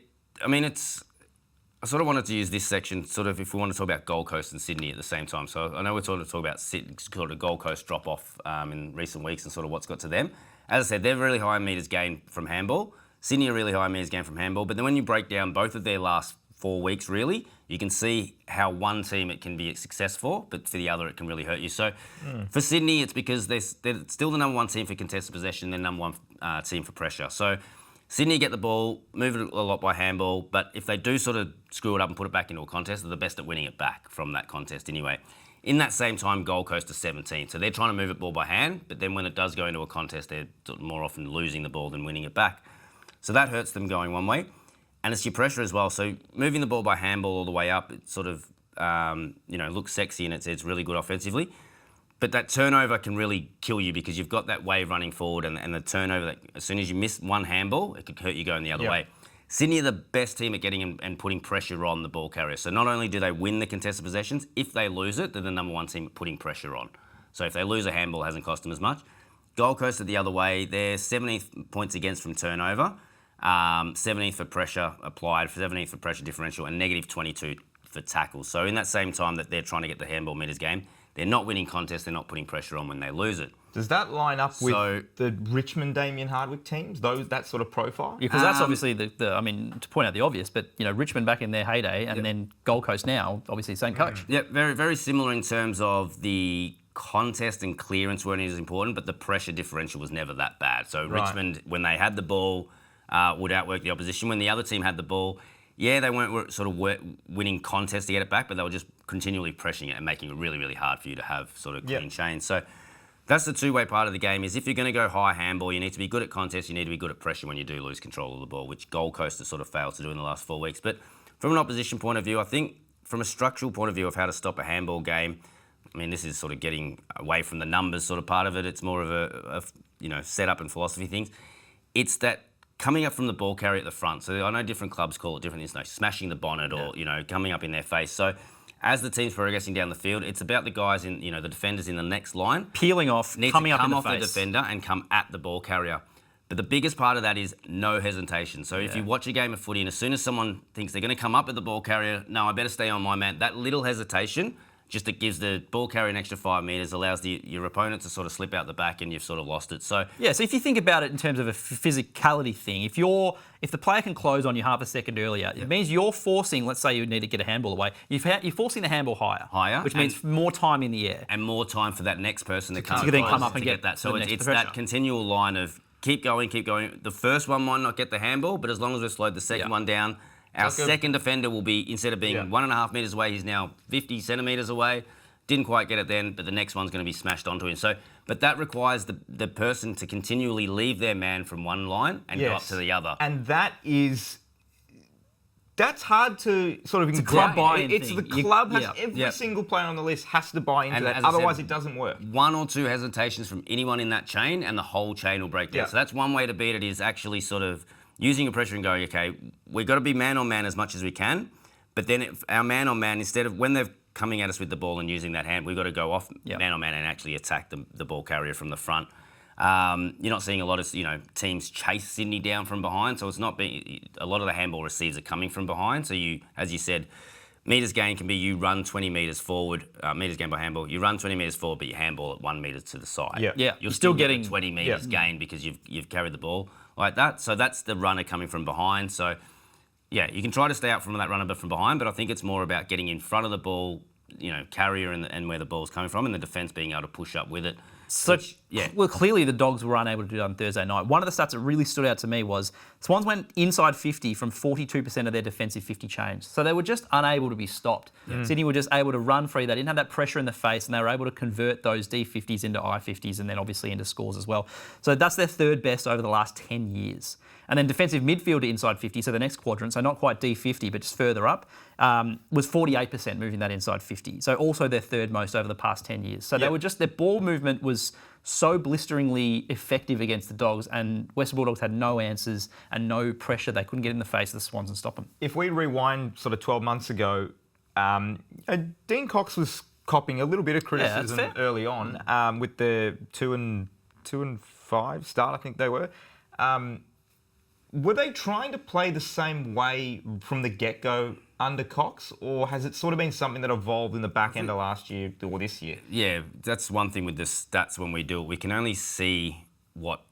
Speaker 3: sort of wanted to use this section, sort of, if we want to talk about Gold Coast and Sydney at the same time. So I know we're sort of talking about sort of Gold Coast drop off in recent weeks and sort of what's got to them. As I said, they're really high in metres gained from handball. Sydney are really high in metres gained from handball. But then when you break down both of their last 4 weeks, really, you can see how one team it can be success for, but for the other it can really hurt you. So for Sydney, it's because they're still the number 1 team for contested possession, they're number 1 team for pressure. So Sydney get the ball, move it a lot by handball, but if they do sort of screw it up and put it back into a contest, they're the best at winning it back from that contest anyway. In that same time, Gold Coast are 17. So they're trying to move it ball by hand, but then when it does go into a contest, they're more often losing the ball than winning it back. So that hurts them going one way. And it's your pressure as well. So moving the ball by handball all the way up, it sort of looks sexy and it's really good offensively. But that turnover can really kill you because you've got that wave running forward and the turnover, that as soon as you miss one handball, it could hurt you going the other way. Sydney are the best team at getting and putting pressure on the ball carrier. So not only do they win the contested possessions, if they lose it, they're the number 1 team at putting pressure on. So if they lose a handball, it hasn't cost them as much. Gold Coast are the other way. They're 17th points against from turnover. 17th for pressure applied, 17th for pressure differential, and negative 22 for tackles. So in that same time that they're trying to get the handball metres game, they're not winning contests, they're not putting pressure on when they lose it.
Speaker 2: Does that line up with the Richmond Damien Hardwick teams, that sort of profile?
Speaker 1: Yeah, because that's obviously to point out the obvious, but Richmond back in their heyday and then Gold Coast now, obviously same coach.
Speaker 3: Yeah, very, very similar in terms of the contest and clearance weren't as important, but the pressure differential was never that bad. So Richmond, when they had the ball, would outwork the opposition. When the other team had the ball, they weren't sort of winning contests to get it back, but they were just continually pressing it and making it really, really hard for you to have sort of clean chains. So that's the two-way part of the game is if you're going to go high handball, you need to be good at contests, you need to be good at pressure when you do lose control of the ball, which Gold Coast has sort of failed to do in the last 4 weeks. But from an opposition point of view, I think from a structural point of view of how to stop a handball game, this is sort of getting away from the numbers sort of part of it. It's more of a setup and philosophy things. It's that coming up from the ball carrier at the front. So I know different clubs call it different things, smashing the bonnet or, coming up in their face. So as the team's progressing down the field, it's about the guys in, the defenders in the next line.
Speaker 1: Peeling off, coming up in the face.
Speaker 3: Come off the defender and come at the ball carrier. But the biggest part of that is no hesitation. So if you watch a game of footy and as soon as someone thinks they're going to come up at the ball carrier, no, I better stay on my man. That little hesitation, just it gives the ball carrier an extra 5 metres, allows your opponent to sort of slip out the back and you've sort of lost it. So
Speaker 1: so if you think about it in terms of a physicality thing, if the player can close on you half a second earlier, it means you're forcing, let's say you need to get a handball away, you're forcing the handball higher, which means more time in the air.
Speaker 3: And more time for that next person to come
Speaker 1: up and get
Speaker 3: that. So it's that continual line of keep going. The first one might not get the handball, but as long as we've slowed the second one down, our second defender will be, instead of being 1.5 metres away, he's now 50 centimetres away. Didn't quite get it then, but the next one's going to be smashed onto him. So, but that requires the person to continually leave their man from one line and go up to the other.
Speaker 2: And that's hard to sort of
Speaker 1: it's a club buy-in
Speaker 2: It's
Speaker 1: thing.
Speaker 2: the club has every single player on the list has to buy into that. Otherwise, it doesn't work.
Speaker 3: 1 or 2 hesitations from anyone in that chain, and the whole chain will break down. So that's one way to beat it, is actually sort of using a pressure and going, okay, we've got to be man on man as much as we can, but then our man on man, instead of when they're coming at us with the ball and using that hand, we've got to go off man on man and actually attack the ball carrier from the front. You're not seeing a lot of teams chase Sydney down from behind, so it's not being a lot of the handball receives are coming from behind. So you, as you said, metres gain can be you run 20 metres forward, metres gain by handball. You run 20 metres forward, but you handball at 1 metre to the side.
Speaker 1: You're
Speaker 3: still getting 20 metres gain because you've carried the ball like that. So that's the runner coming from behind. So you can try to stay out from that runner from behind, but I think it's more about getting in front of the ball, carrier and where the ball's coming from, and the defence being able to push up with it.
Speaker 1: So,
Speaker 3: yeah.
Speaker 1: well, clearly the Dogs were unable to do that on Thursday night. One of the stats that really stood out to me was Swans went inside 50 from 42% of their defensive 50 change. So they were just unable to be stopped. Sydney were just able to run free. They didn't have that pressure in the face, and they were able to convert those D50s into I50s and then obviously into scores as well. So that's their third best over the last 10 years. And then defensive midfield to inside 50, so the next quadrant, so not quite D50, but just further up, was 48% moving that inside 50. So also their third most over the past 10 years. So they were just, their ball movement was so blisteringly effective against the Dogs, and Western Bulldogs had no answers and no pressure. They couldn't get in the face of the Swans and stop them.
Speaker 2: If we rewind sort of 12 months ago, Dean Cox was copping a little bit of criticism early on with the 2-5 start, I think they were. Were they trying to play the same way from the get-go under Cox, or has it sort of been something that evolved in the back end of last year or this year? Yeah,
Speaker 3: that's one thing with the stats when we do it. We can only see what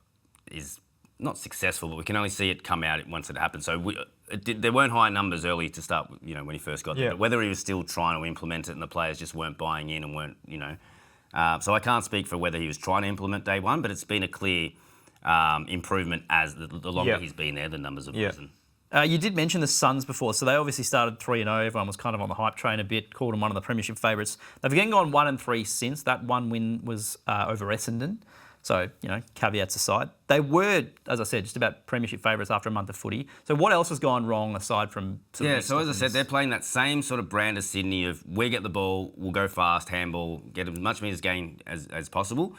Speaker 3: is not successful, but we can only see it come out once it happens. So there weren't high numbers early to start, when he first got there. But whether he was still trying to implement it and the players just weren't buying in and weren't, So I can't speak for whether he was trying to implement day one, but it's been a clear improvement as the longer he's been there, the numbers have risen.
Speaker 1: You did mention the Suns before, so they obviously started 3-0. Everyone was kind of on the hype train a bit, called them one of the premiership favourites. They've again gone 1-3 since. That one win was over Essendon. So, caveats aside. They were, as I said, just about premiership favourites after a month of footy. So what else has gone wrong aside from...
Speaker 3: so as I said, they're playing that same sort of brand as Sydney of we get the ball, we'll go fast, handball, get as much metres gained as possible.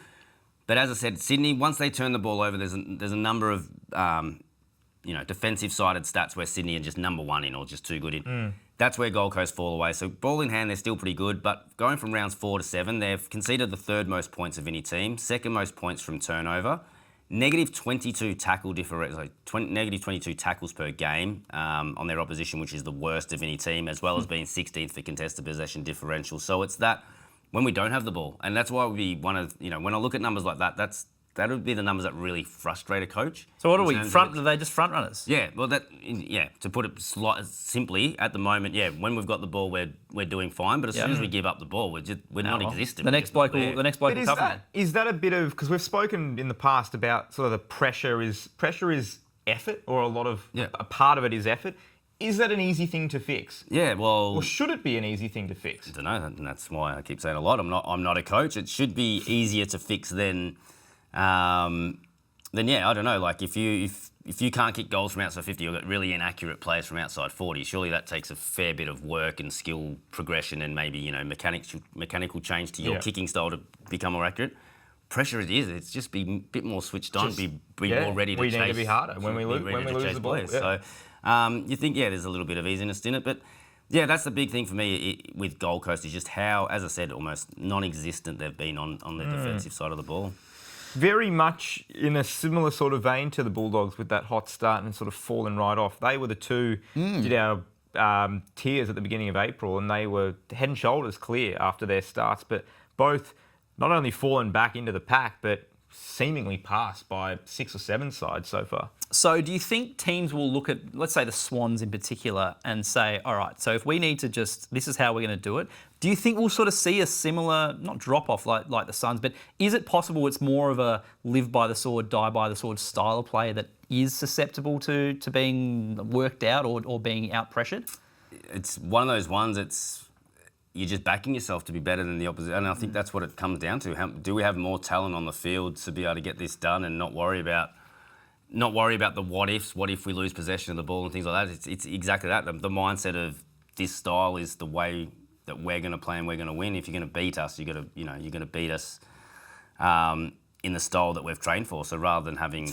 Speaker 3: But as I said, Sydney, once they turn the ball over, there's a number of defensive-sided stats where Sydney are just number one in or just too good in. That's where Gold Coast fall away. So ball in hand, they're still pretty good, but going from rounds 4 to 7, they've conceded the third most points of any team, second most points from turnover, negative 22 tackle differential, negative 22 tackles per game on their opposition, which is the worst of any team, as well as being 16th for contested possession differential. So it's that. When we don't have the ball. And that's why when I look at numbers like that, that would be the numbers that really frustrate a coach.
Speaker 1: So what are we, are they just front runners?
Speaker 3: Yeah, well, to put it simply, at the moment, when we've got the ball, we're doing fine, but as soon as we give up the ball, we're not existent.
Speaker 1: The next bloke will cover.
Speaker 2: Is that a bit of, because we've spoken in the past about sort of the pressure is effort, or a part of it is effort. Is that an easy thing to fix?
Speaker 3: Yeah, well...
Speaker 2: Or should it be an easy thing to fix?
Speaker 3: I don't know, and that's why I keep saying a lot. I'm not a coach. It should be easier to fix than I don't know. Like if you can't kick goals from outside 50, you've got really inaccurate players from outside 40. Surely that takes a fair bit of work and skill progression and maybe mechanical change to your kicking style to become more accurate. Pressure it is. It's just be a bit more switched on. Be more ready to chase.
Speaker 2: We need to be harder when we lose the ball.
Speaker 3: Yeah. So. You think, there's a little bit of easiness in it, but that's the big thing for me with Gold Coast is just how, as I said, almost non-existent they've been on the defensive side of the ball.
Speaker 2: Very much in a similar sort of vein to the Bulldogs with that hot start and sort of falling right off. They were the two, did our tiers at the beginning of April, and they were head and shoulders clear after their starts, but both not only fallen back into the pack, but seemingly passed by 6 or 7 sides so far.
Speaker 1: So do you think teams will look at, let's say the Swans in particular, and say, all right, so if we need to this is how we're going to do it. Do you think we'll sort of see a similar, not drop-off like the Suns, but is it possible it's more of a live by the sword, die by the sword style of play that is susceptible to being worked out or being out-pressured?
Speaker 3: It's one of those ones, you're just backing yourself to be better than the opposition. And I think that's what it comes down to. Do we have more talent on the field to be able to get this done and not worry about the what ifs, what if we lose possession of the ball and things like that. It's exactly that. The mindset of this style is the way that we're going to play and we're going to win. If you're going to beat us, you're going to beat us in the style that we've trained for. So rather than having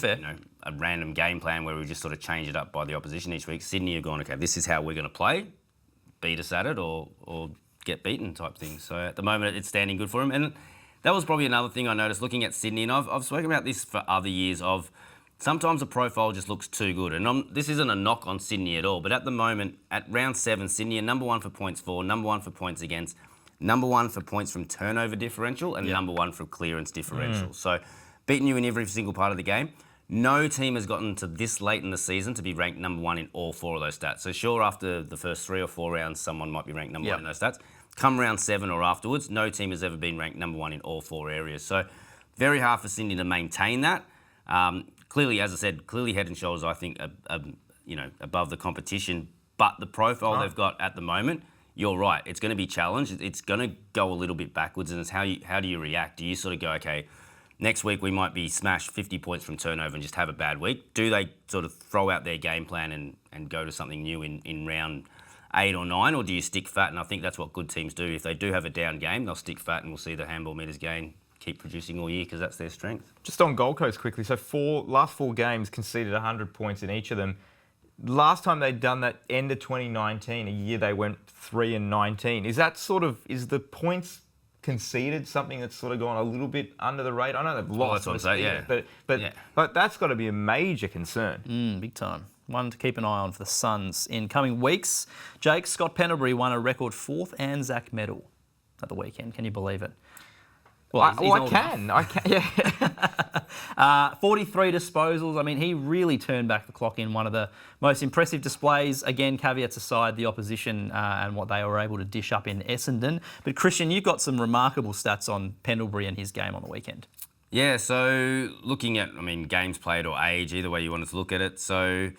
Speaker 3: a random game plan where we just sort of change it up by the opposition each week, Sydney are going, okay, this is how we're going to play, beat us at it or get beaten type thing. So at the moment it's standing good for them. And that was probably another thing I noticed looking at Sydney, and I've spoken about this for other years of sometimes a profile just looks too good. And this isn't a knock on Sydney at all, but at the moment, at round 7, Sydney are number 1 for points for, number 1 for points against, number 1 for points from turnover differential, and number 1 for clearance differential. So beating you in every single part of the game. No team has gotten to this late in the season to be ranked number 1 in all 4 of those stats. So sure, after the first 3 or 4 rounds, someone might be ranked number 1 in those stats. Come round 7 or afterwards, no team has ever been ranked number 1 in all 4 areas. So very hard for Sydney to maintain that. Clearly, as I said, head and shoulders, I think, above the competition. But the profile they've got at the moment, you're right. It's going to be challenged. It's going to go a little bit backwards, and it's how do you react? Do you sort of go, okay, next week we might be smashed 50 points from turnover and just have a bad week? Do they sort of throw out their game plan and go to something new in round 8 or 9, or do you stick fat? And I think that's what good teams do. If they do have a down game, they'll stick fat, and we'll see the handball meters gain, keep producing all year because that's their strength.
Speaker 2: Just on Gold Coast quickly, so last 4 games conceded 100 points in each of them. Last time they'd done that, end of 2019, a year they went 3-19. Is the points conceded something that's sort of gone a little bit under the radar? I know they've lost,
Speaker 3: that's what I'm saying, yeah.
Speaker 2: But that's got to be a major concern.
Speaker 1: Big time. One to keep an eye on for the Suns in coming weeks. Jake, Scott Pendlebury won a record 4th Anzac Medal at the weekend. Can you believe it?
Speaker 2: Well, I can, yeah.
Speaker 1: 43 disposals. I mean, he really turned back the clock in one of the most impressive displays. Again, caveats aside, the opposition and what they were able to dish up in Essendon. But Christian, you've got some remarkable stats on Pendlebury and his game on the weekend.
Speaker 3: Yeah, so looking at, games played or age, either way you wanted to look at it. So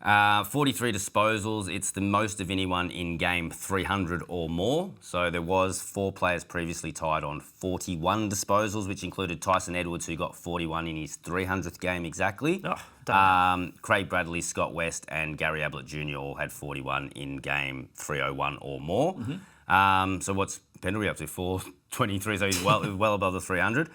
Speaker 3: 43 disposals, it's the most of anyone in game 300 or more. So there was 4 players previously tied on 41 disposals, which included Tyson Edwards, who got 41 in his 300th game exactly. Craig Bradley, Scott West and Gary Ablett Jr. all had 41 in game 301 or more. Mm-hmm. So what's Pendlebury up to? 423, so he's well above the 300.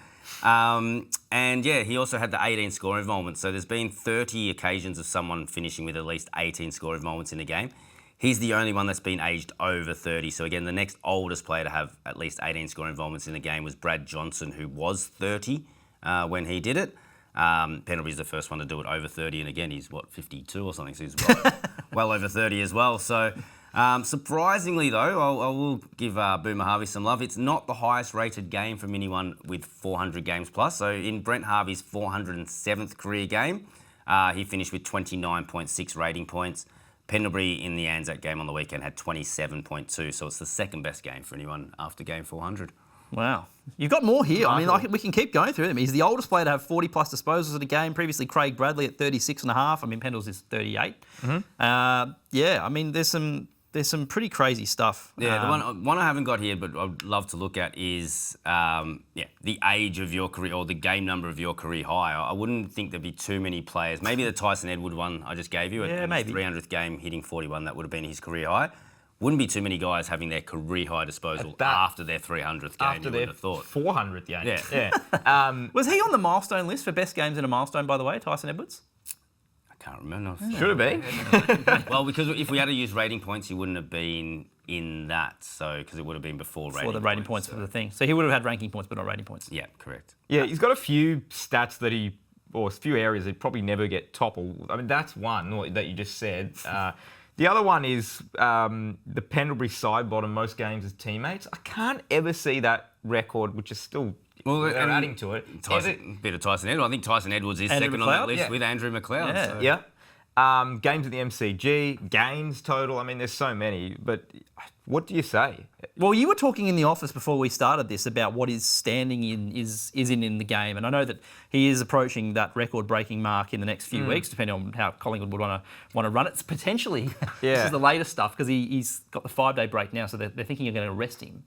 Speaker 3: And yeah, he also had the 18 scoring involvements. So there's been 30 occasions of someone finishing with at least 18 scoring involvements in a game. He's the only one that's been aged over 30. So again, the next oldest player to have at least 18 scoring involvements in a game was Brad Johnson, who was 30 when he did it. Pendlebury's the first one to do it over 30, and again, he's 52 or something, so he's well over 30 as well. So surprisingly, though, I will give Boomer Harvey some love. It's not the highest rated game from anyone with 400 games plus. So in Brent Harvey's 407th career game, he finished with 29.6 rating points. Pendlebury in the Anzac game on the weekend had 27.2, so it's the second best game for anyone after game 400.
Speaker 1: Wow. You've got more here. We can keep going through them. He's the oldest player to have 40-plus disposals at a game. Previously, Craig Bradley at 36.5. Pendles is 38. Mm-hmm. There's some pretty crazy stuff.
Speaker 3: Yeah, the one I haven't got here, but I'd love to look at is the age of your career or the game number of your career high. I wouldn't think there'd be too many players. Maybe the Tyson Edward one I just gave you at his 300th game, hitting 41. That would have been his career high. Wouldn't be too many guys having their career high disposal after their 300th game.
Speaker 2: After their 400th game.
Speaker 3: Yeah.
Speaker 1: Was he on the milestone list for best games in a milestone, by the way, Tyson Edwards?
Speaker 3: Can't remember.
Speaker 2: Should have been.
Speaker 3: Well, because if we had to use rating points, he wouldn't have been in that. So, because it would have been before
Speaker 1: the rating points for the thing. So he would have had ranking points, but not rating points.
Speaker 3: Yeah, correct.
Speaker 2: Yeah, he's got a few stats or a few areas that probably never get toppled. That's one that you just said. The other one is the Pendlebury side bottom most games as teammates. I can't ever see that record, which is still they're adding to it.
Speaker 3: Bit of Tyson Edwards. I think Tyson Edwards is second on that list with Andrew McLeod.
Speaker 2: Yeah. Games at the MCG, games total. There's so many. But what do you say?
Speaker 1: Well, you were talking in the office before we started this about what his standing is in the game, and I know that he is approaching that record-breaking mark in the next few weeks, depending on how Collingwood would want to run it. It's potentially this is the latest stuff because he's got the 5-day break now, so they're thinking you're going to arrest him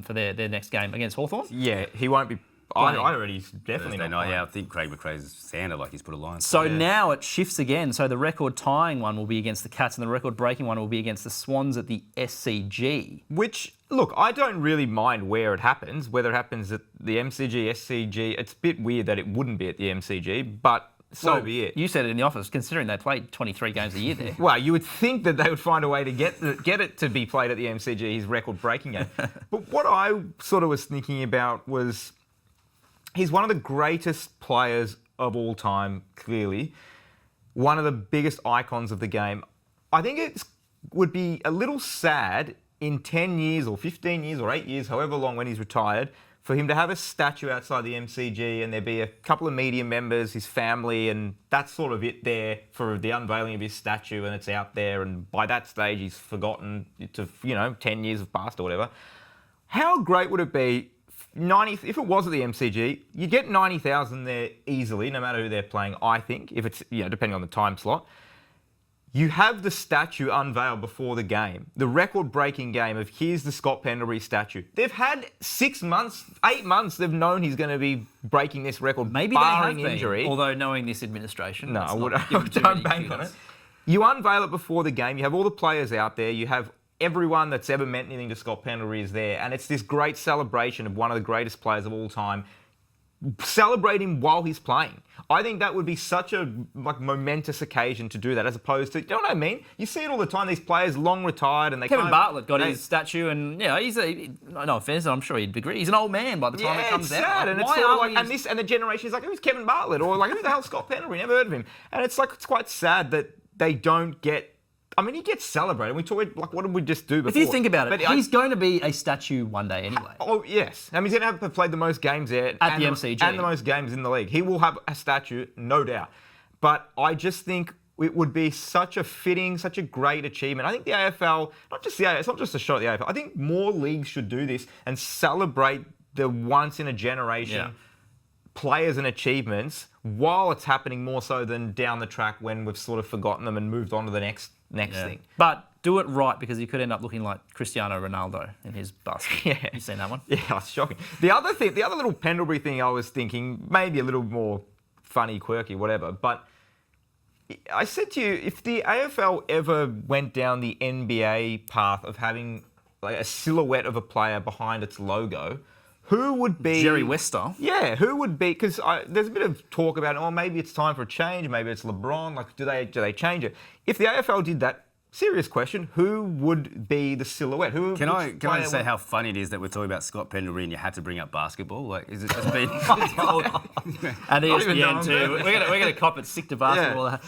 Speaker 1: for their next game against Hawthorn.
Speaker 2: Yeah, he won't be. I already definitely
Speaker 3: Thursday
Speaker 2: not.
Speaker 3: Night, I think Craig McRae's sounded like he's put a line.
Speaker 1: So now it shifts again. So the record-tying one will be against the Cats and the record-breaking one will be against the Swans at the SCG.
Speaker 2: Which, look, I don't really mind where it happens, whether it happens at the MCG, SCG. It's a bit weird that it wouldn't be at the MCG, but so be it.
Speaker 1: You said it in the office, considering they played 23 games a year there.
Speaker 2: Well, you would think that they would find a way to get it to be played at the MCG, his record-breaking game. But what I sort of was thinking about was he's one of the greatest players of all time, clearly. One of the biggest icons of the game. I think it would be a little sad in 10 years or 15 years or 8 years, however long when he's retired, for him to have a statue outside the MCG and there be a couple of media members, his family, and that's sort of it there for the unveiling of his statue, and it's out there, and by that stage he's forgotten to, 10 years have passed or whatever. How great would it be if it was at the MCG, you get 90,000 there easily, no matter who they're playing, I think, if it's, depending on the time slot. You have the statue unveiled before the game, the record-breaking game of here's the Scott Pendlebury statue. They've had 6 months, 8 months, they've known he's going to be breaking this record,
Speaker 1: Maybe
Speaker 2: barring
Speaker 1: they have
Speaker 2: injury.
Speaker 1: been, although knowing this administration,
Speaker 2: No, I
Speaker 1: don't
Speaker 2: don't bank on it. You unveil it before the game, you have all the players out there, you have everyone that's ever meant anything to Scott Pendlebury is there, and it's this great celebration of one of the greatest players of all time, celebrating while he's playing. I think that would be such a momentous occasion to do that, as opposed to, you know what I mean? You see it all the time. These players long retired, and
Speaker 1: Kevin Bartlett got his statue, and he's no offense, I'm sure he'd agree. He's an old man by the time it comes
Speaker 2: it's
Speaker 1: out.
Speaker 2: sad, and it's sort of and the generation is like, who's Kevin Bartlett, or like, who the hell's Scott Pendlebury? Never heard of him. And it's quite sad that they don't get. I mean, he gets celebrated. We talked what did we just do before?
Speaker 1: If you think about it, he's going to be a statue one day anyway.
Speaker 2: Oh, yes. I mean, he's going to have played the most games there.
Speaker 1: At the MCG.
Speaker 2: And the most games in the league. He will have a statue, no doubt. But I just think it would be such a great achievement. I think the AFL, it's not just a shot at the AFL. I think more leagues should do this and celebrate the once-in-a-generation players and achievements while it's happening more so than down the track when we've sort of forgotten them and moved on to the next thing.
Speaker 1: But do it right, because you could end up looking like Cristiano Ronaldo in his basket.
Speaker 2: Yeah.
Speaker 1: You seen that one?
Speaker 2: Yeah, it's shocking. The other little Pendlebury thing I was thinking, maybe a little more funny, quirky, whatever, but I said to you, if the AFL ever went down the NBA path of having a silhouette of a player behind its logo, who would be...
Speaker 1: Jerry Wester.
Speaker 2: Yeah, who would be... Because there's a bit of talk about, maybe it's time for a change, maybe it's LeBron, do they change it? If the AFL did that, serious question, who would be the silhouette?
Speaker 3: Can I say how funny it is that we're talking about Scott Pendlebury and you had to bring up basketball? Is it just been...
Speaker 1: And ESPN too. We're going to cop it, sick to basketball.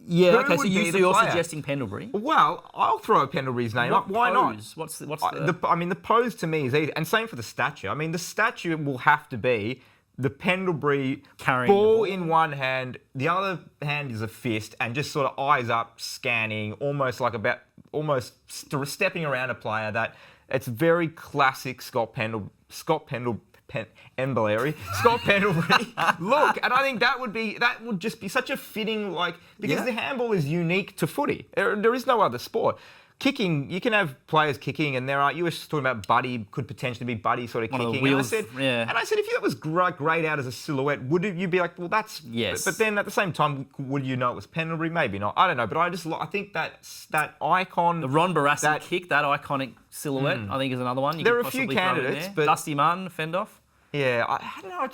Speaker 2: Yeah.
Speaker 1: Okay, so you're suggesting Pendlebury?
Speaker 2: Well, I'll throw Pendlebury's name up. Why not?
Speaker 1: What's the...
Speaker 2: the pose to me is easy. And same for the statue. I mean, the statue will have to be the Pendlebury
Speaker 1: carrying
Speaker 2: ball in one hand, the other hand is a fist, and just sort of eyes up, scanning, almost stepping around a player. That it's very classic Scott Pendlebury look, and I think that would just be such a fitting, because the handball is unique to footy. There is no other sport. Kicking, you can have players kicking, and you were talking about Buddy, could potentially be Buddy sort of kicking. And I said, if that was grayed out as a silhouette, would you be like, well, that's...
Speaker 1: Yes.
Speaker 2: But then at the same time, would you know it was Pendlebury? Maybe not. I don't know. But I think that icon...
Speaker 1: The Ron Barassi kick, that iconic silhouette, I think is another one.
Speaker 2: There are a few candidates, but...
Speaker 1: Dusty Martin, fend off.
Speaker 2: Yeah, I don't know.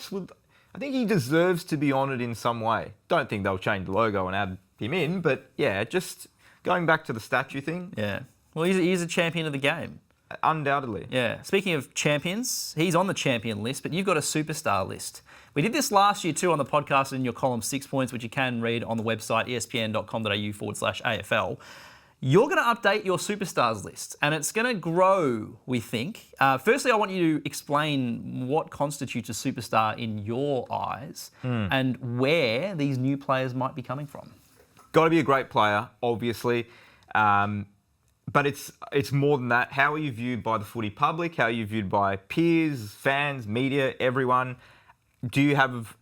Speaker 2: I think he deserves to be honoured in some way. Don't think they'll change the logo and add him in, but yeah, just... Going back to the statue thing.
Speaker 1: Yeah. Well, he's a champion of the game.
Speaker 2: Undoubtedly.
Speaker 1: Yeah. Speaking of champions, he's on the champion list, but you've got a superstar list. We did this last year too on the podcast in your column 6 points, which you can read on the website, espn.com.au/AFL. You're going to update your superstars list, and it's going to grow, we think. Firstly, I want you to explain what constitutes a superstar in your eyes and where these new players might be coming from.
Speaker 2: Got to be a great player, obviously, but it's more than that. How are you viewed by the footy public? How are you viewed by peers, fans, media, everyone? Do you have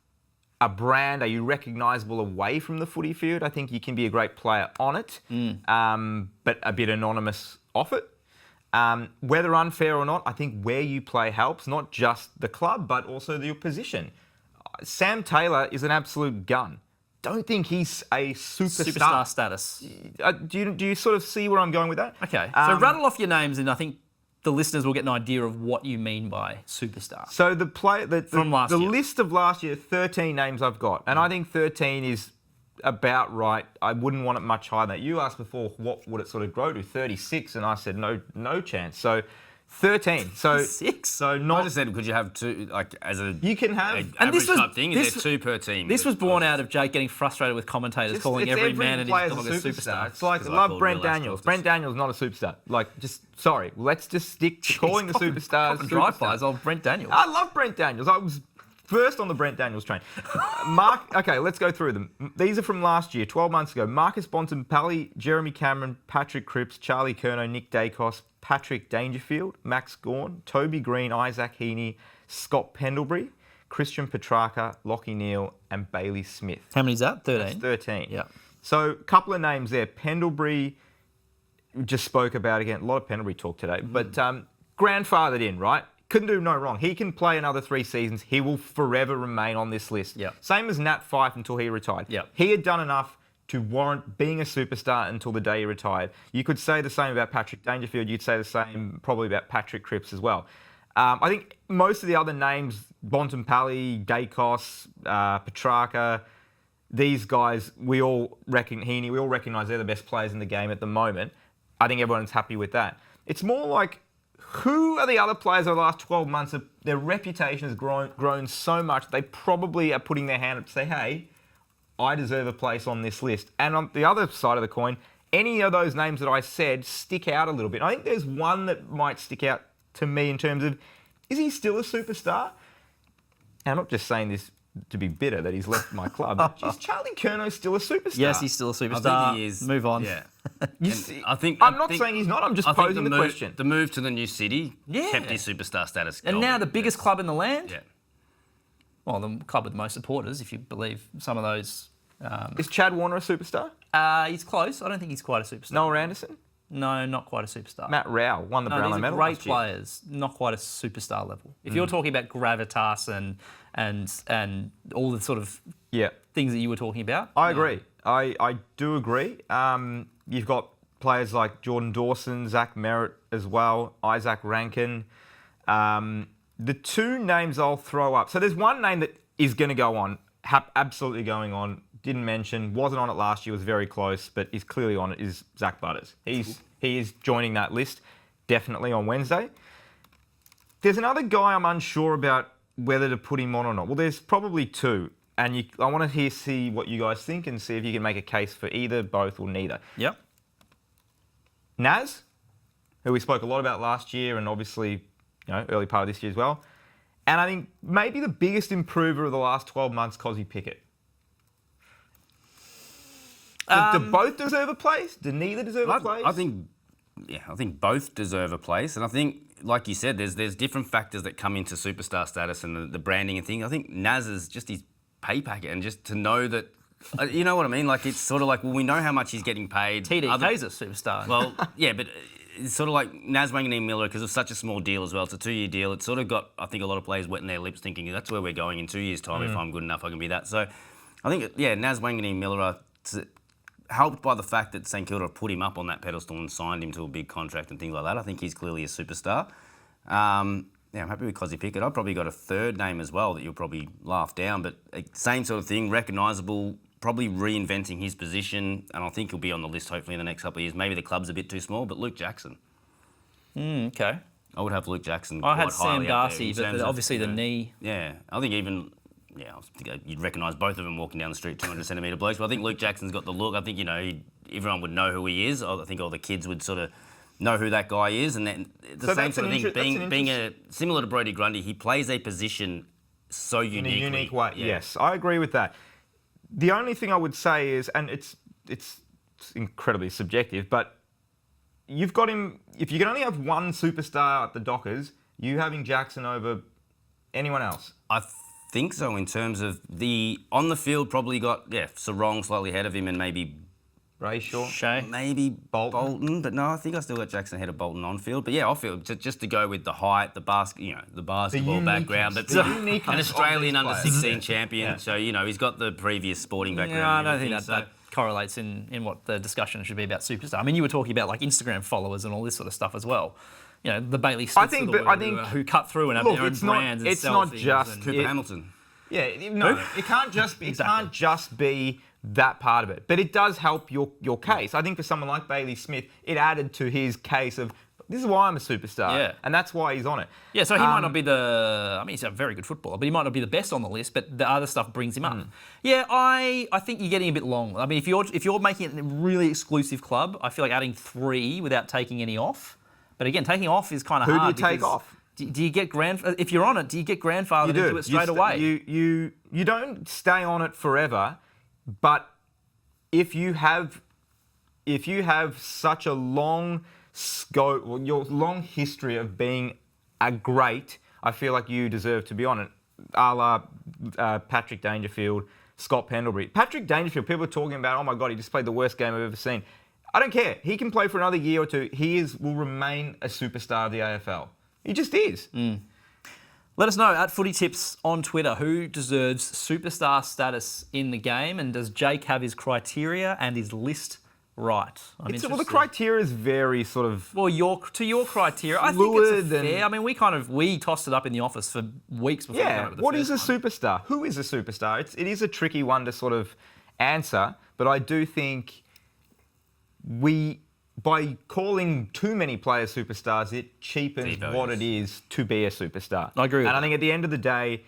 Speaker 2: a brand? Are you recognisable away from the footy field? I think you can be a great player on it, but a bit anonymous off it. Whether unfair or not, I think where you play helps, not just the club, but also your position. Sam Taylor is an absolute gun. Don't think he's a superstar
Speaker 1: status.
Speaker 2: Do you sort of see where I'm going with that?
Speaker 1: Okay. So rattle off your names, and I think the listeners will get an idea of what you mean by superstar.
Speaker 2: So the list of last year, 13 names I've got, and I think 13 is about right. I wouldn't want it much higher than that. You asked before what would it sort of grow to, 36, and I said no chance. So 13. So
Speaker 1: 6.
Speaker 2: So not.
Speaker 3: I just said, could you have two, as a
Speaker 2: you can have
Speaker 3: average type thing? Is there two per team?
Speaker 1: This was born out of Jake getting frustrated with commentators calling every man and his dog a superstar.
Speaker 2: It's like, I love Brent Daniels. Brent Daniels not a superstar. Sorry, let's just stick to calling the superstars.
Speaker 1: Drive-bys of Brent Daniels.
Speaker 2: I love Brent Daniels. I was first on the Brent Daniels train. Okay, let's go through them. These are from last year, 12 months ago. Marcus Bontempelli, Jeremy Cameron, Patrick Cripps, Charlie Curnow, Nick Dacos, Patrick Dangerfield, Max Gawn, Toby Green, Isaac Heaney, Scott Pendlebury, Christian Petrarca, Lachie Neale, and Bailey Smith.
Speaker 1: How many's that? 13.
Speaker 2: That's 13.
Speaker 1: Yeah.
Speaker 2: So a couple of names there. Pendlebury, we just spoke about again. A lot of Pendlebury talk today, but grandfathered in, right? Couldn't do no wrong. He can play another 3 seasons. He will forever remain on this list.
Speaker 1: Yeah.
Speaker 2: Same as Nat Fyfe until he retired.
Speaker 1: Yeah.
Speaker 2: He had done enough to warrant being a superstar until the day he retired. You could say the same about Patrick Dangerfield. You'd say the same probably about Patrick Cripps as well. I think most of the other names, Bontempelli, Dacos, Petrarca, these guys, we all recognise they're the best players in the game at the moment. I think everyone's happy with that. It's more like, who are the other players over the last 12 months? Their reputation has grown so much, they probably are putting their hand up to say, hey, I deserve a place on this list. And on the other side of the coin, any of those names that I said stick out a little bit. I think there's one that might stick out to me in terms of, is he still a superstar? And I'm not just saying this to be bitter that he's left my club. But is Charlie Curnow still a superstar?
Speaker 1: Yes, he's still a superstar.
Speaker 3: I think he is.
Speaker 1: Move on.
Speaker 3: Yeah.
Speaker 2: I'm not saying he's not. I'm just posing the question.
Speaker 3: The move to the new city kept his superstar status going.
Speaker 1: And now the biggest club in the land?
Speaker 3: Yeah.
Speaker 1: Well, the club with the most supporters, if you believe some of those.
Speaker 2: Is Chad Warner a superstar?
Speaker 1: He's close. I don't think he's quite a superstar.
Speaker 2: Noah Anderson?
Speaker 1: No, not quite a superstar.
Speaker 2: Matt Rowell won the Brownlow
Speaker 1: these are
Speaker 2: medal
Speaker 1: great
Speaker 2: last year.
Speaker 1: players, not quite a superstar level. If you're talking about gravitas and all the sort of things that you were talking about.
Speaker 2: I agree. I do agree. You've got players like Jordan Dawson, Zach Merritt as well, Isaac Rankin. The 2 names I'll throw up. So there's one name that is going to go on, absolutely going on. Didn't mention, wasn't on it last year, was very close, but is clearly on it, is Zach Butters. He is joining that list, definitely on Wednesday. There's another guy I'm unsure about whether to put him on or not. Well, there's probably 2, and I want to see what you guys think and see if you can make a case for either, both, or neither.
Speaker 1: Yep.
Speaker 2: Naz, who we spoke a lot about last year, and obviously, early part of this year as well. And I think maybe the biggest improver of the last 12 months, Cozzy Pickett. Do both deserve a place? Do neither deserve a place?
Speaker 3: I think both deserve a place. And I think, like you said, there's different factors that come into superstar status and the branding and thing. I think Naz is just his pay packet, and just to know that, you know what I mean? Like, it's sort of like, well, we know how much he's getting paid.
Speaker 1: TDK's a superstar.
Speaker 3: Well, yeah, but it's sort of like Naz Wanganeen-Miller, because it's such a small deal as well. It's a 2-year deal. It's sort of got, I think, a lot of players wetting their lips thinking, that's where we're going in 2 years' time. If I'm good enough, I can be that. So I think, Naz Wanganeen-Miller, helped by the fact that St Kilda have put him up on that pedestal and signed him to a big contract and things like that. I think he's clearly a superstar. I'm happy with Cozzy Pickett. I've probably got a third name as well that you'll probably laugh down, but same sort of thing, recognisable, probably reinventing his position, and I think he'll be on the list hopefully in the next couple of years. Maybe the club's a bit too small, but Luke Jackson.
Speaker 1: Okay.
Speaker 3: I would have Luke Jackson.
Speaker 1: I had
Speaker 3: quite
Speaker 1: Sam
Speaker 3: highly up
Speaker 1: Darcy,
Speaker 3: there
Speaker 1: but obviously the knee.
Speaker 3: Yeah, I think even... I think you'd recognise both of them walking down the street, 200-centimetre blokes. But I think Luke Jackson's got the look. I think, everyone would know who he is. I think all the kids would sort of know who that guy is. And then the same sort of thing, being similar to Brodie Grundy, he plays a position so uniquely.
Speaker 2: In a unique way, yes. I agree with that. The only thing I would say is, and it's incredibly subjective, but you've got him, if you can only have one superstar at the Dockers, you having Jackson over anyone else?
Speaker 3: I think so, in terms of on the field, probably got Sarong slightly ahead of him, and maybe
Speaker 2: Brayshaw,
Speaker 1: Shea,
Speaker 3: maybe Bolton, but no, I think I still got Jackson ahead of Bolton on field. But off field, just to go with the height, the basketball background, but an Australian under 16 champion. Yeah. So he's got the previous sporting background.
Speaker 1: Yeah, I don't think that correlates in what the discussion should be about superstar. I mean, you were talking about like Instagram followers and all this sort of stuff as well. The Bailey Smiths who cut through and have their own brands and sell things.
Speaker 2: It's not just
Speaker 3: Cooper Hamilton.
Speaker 2: Yeah, no, it can't just be. It can't just be that part of it, but it does help your case. I think for someone like Bailey Smith, it added to his case of, this is why I'm a superstar, and that's why he's on it.
Speaker 1: Yeah, so he might not be he's a very good footballer, but he might not be the best on the list, but the other stuff brings him up. Yeah, I think you're getting a bit long. I mean, if you're making it a really exclusive club, I feel like adding 3 without taking any off. But again, taking off is kind of hard.
Speaker 2: Who do you take off?
Speaker 1: Do you get if you're on it, do you get grandfathered into it straight away?
Speaker 2: You don't stay on it forever, but if you have such a long scope, or your long history of being a great, I feel like you deserve to be on it. A la Patrick Dangerfield, Scott Pendlebury. Patrick Dangerfield, people are talking about, oh my God, he just played the worst game I've ever seen. I don't care. He can play for another year or two. Will remain a superstar of the AFL. He just is.
Speaker 1: Let us know at Footy Tips on Twitter who deserves superstar status in the game, and does Jake have his criteria and his list right?
Speaker 2: Well, the criteria is very sort of...
Speaker 1: Well, your criteria, I think it's fair. I mean, we tossed it up in the office for weeks before we came up with the
Speaker 2: what
Speaker 1: first
Speaker 2: is a superstar? Who is a superstar? It is a tricky one to sort of answer, but I do think by calling too many players superstars, it cheapens what it is to be a superstar.
Speaker 1: I agree with that.
Speaker 2: I think at the end of the day,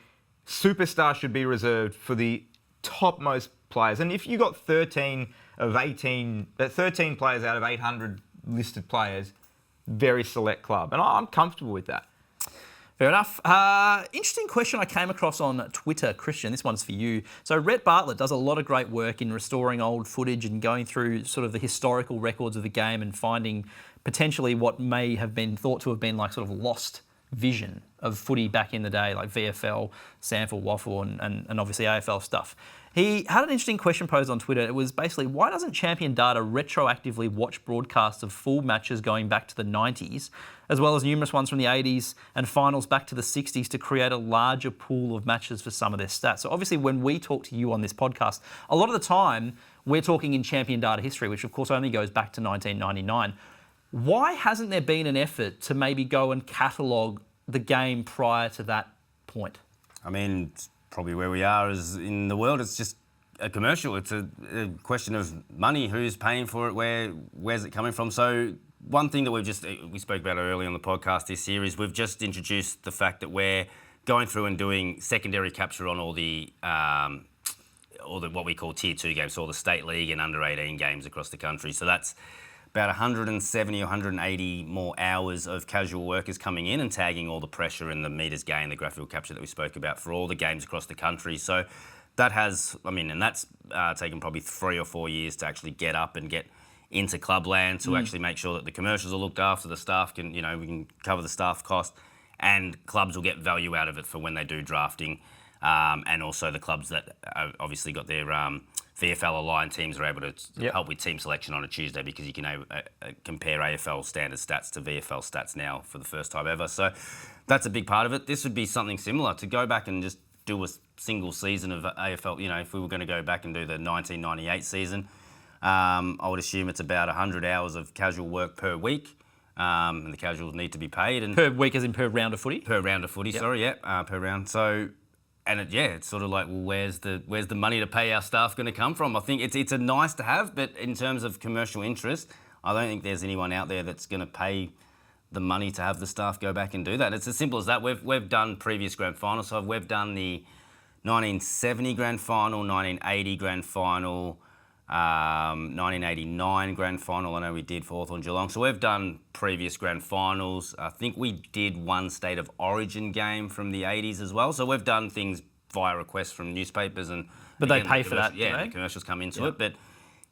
Speaker 2: superstar should be reserved for the topmost players. And if you got 13 players out of 800 listed players, very select club. And I'm comfortable with that.
Speaker 1: Fair enough. Interesting question I came across on Twitter, Christian. This one's for you. So Rhett Bartlett does a lot of great work in restoring old footage and going through sort of the historical records of the game and finding potentially what may have been thought to have been like sort of lost vision of footy back in the day, like VFL, Sample, Waffle, and obviously AFL stuff. He had an interesting question posed on Twitter. It was basically, why doesn't Champion Data retroactively watch broadcasts of full matches going back to the 90s, as well as numerous ones from the 80s and finals back to the 60s to create a larger pool of matches for some of their stats? So obviously when we talk to you on this podcast, a lot of the time we're talking in Champion Data history, which of course only goes back to 1999. Why hasn't there been an effort to maybe go and catalogue the game prior to that point?
Speaker 3: I mean, it's probably where we are is in the world. It's just a commercial. It's a question of money. Who's paying for it? Where's it coming from? So one thing that we spoke about earlier on the podcast this year is we've just introduced the fact that we're going through and doing secondary capture on all the what we call Tier 2 games, so all the State League and Under 18 games across the country. So that's about 170 or 180 more hours of casual workers coming in and tagging all the pressure and the meters gain, the graphical capture that we spoke about for all the games across the country. So that has, and that's taken probably 3 or 4 years to actually get up and get into clubland to actually make sure that the commercials are looked after, the staff can, we can cover the staff cost, and clubs will get value out of it for when they do drafting. And also the clubs that obviously got their VFL aligned teams are able to help with team selection on a Tuesday, because you can compare AFL standard stats to VFL stats now for the first time ever. So that's a big part of it. This would be something similar, to go back and just do a single season of AFL. If we were going to go back and do the 1998 season, I would assume it's about 100 hours of casual work per week. And the casuals need to be paid. And
Speaker 1: per week as in per round of footy?
Speaker 3: Per round of footy, per round. So... And it's sort of like, well, where's the money to pay our staff going to come from? I think it's a nice to have, but in terms of commercial interest, I don't think there's anyone out there that's going to pay the money to have the staff go back and do that. It's as simple as that. We've done previous grand finals. So we've done the 1970 grand final, 1980 grand final, 1989 grand final. I know we did for Hawthorn Geelong. So we've done previous grand finals. I think we did one State of Origin game from the 80s as well. So we've done things via requests from newspapers, and
Speaker 1: but they pay for that.
Speaker 3: Yeah, the commercials come into it. But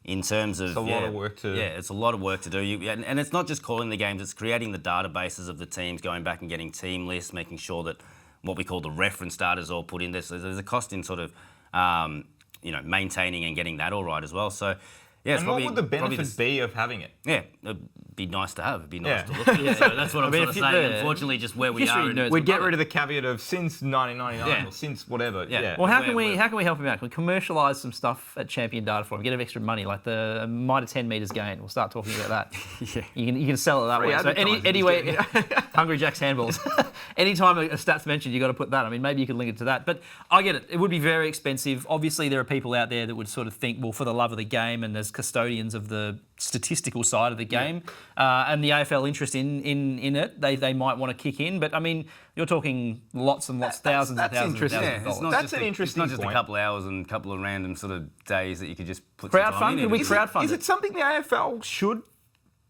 Speaker 3: in terms of
Speaker 2: it's a lot of work to
Speaker 3: it's a lot of work to do. And it's not just calling the games; it's creating the databases of the teams, going back and getting team lists, making sure that what we call the reference data is all put in there. So there's a cost in sort of maintaining and getting that all right as well. So, yeah.
Speaker 2: And what would the benefit be of having it?
Speaker 3: Yeah, it'd be nice to have. It'd be nice to look at. So that's what I'm sort of saying. Unfortunately, just where we are.
Speaker 2: We'd get rid of the caveat of since 1999 or since whatever. Yeah.
Speaker 1: Well, how can we help him out? Can we commercialise some stuff at Champion Data for him? Get him extra money, like the Mitre 10 metres gain. We'll start talking about that. You can sell it that way. So anyway, Hungry Jack's handballs. Anytime a stat's mentioned, you got to put that. I mean, maybe you could link it to that. But I get it. It would be very expensive. Obviously, there are people out there that would sort of think, well, for the love of the game, and as custodians of the statistical side of the game, and the AFL interest in it, they might want to kick in. But I mean, you're talking lots and lots, thousands and thousands of dollars.
Speaker 2: That's an interesting point.
Speaker 3: It's not just a couple of hours and a couple of random sort of days that you could just put
Speaker 1: crowdfund. Can we crowdfund?
Speaker 2: Is it something the AFL should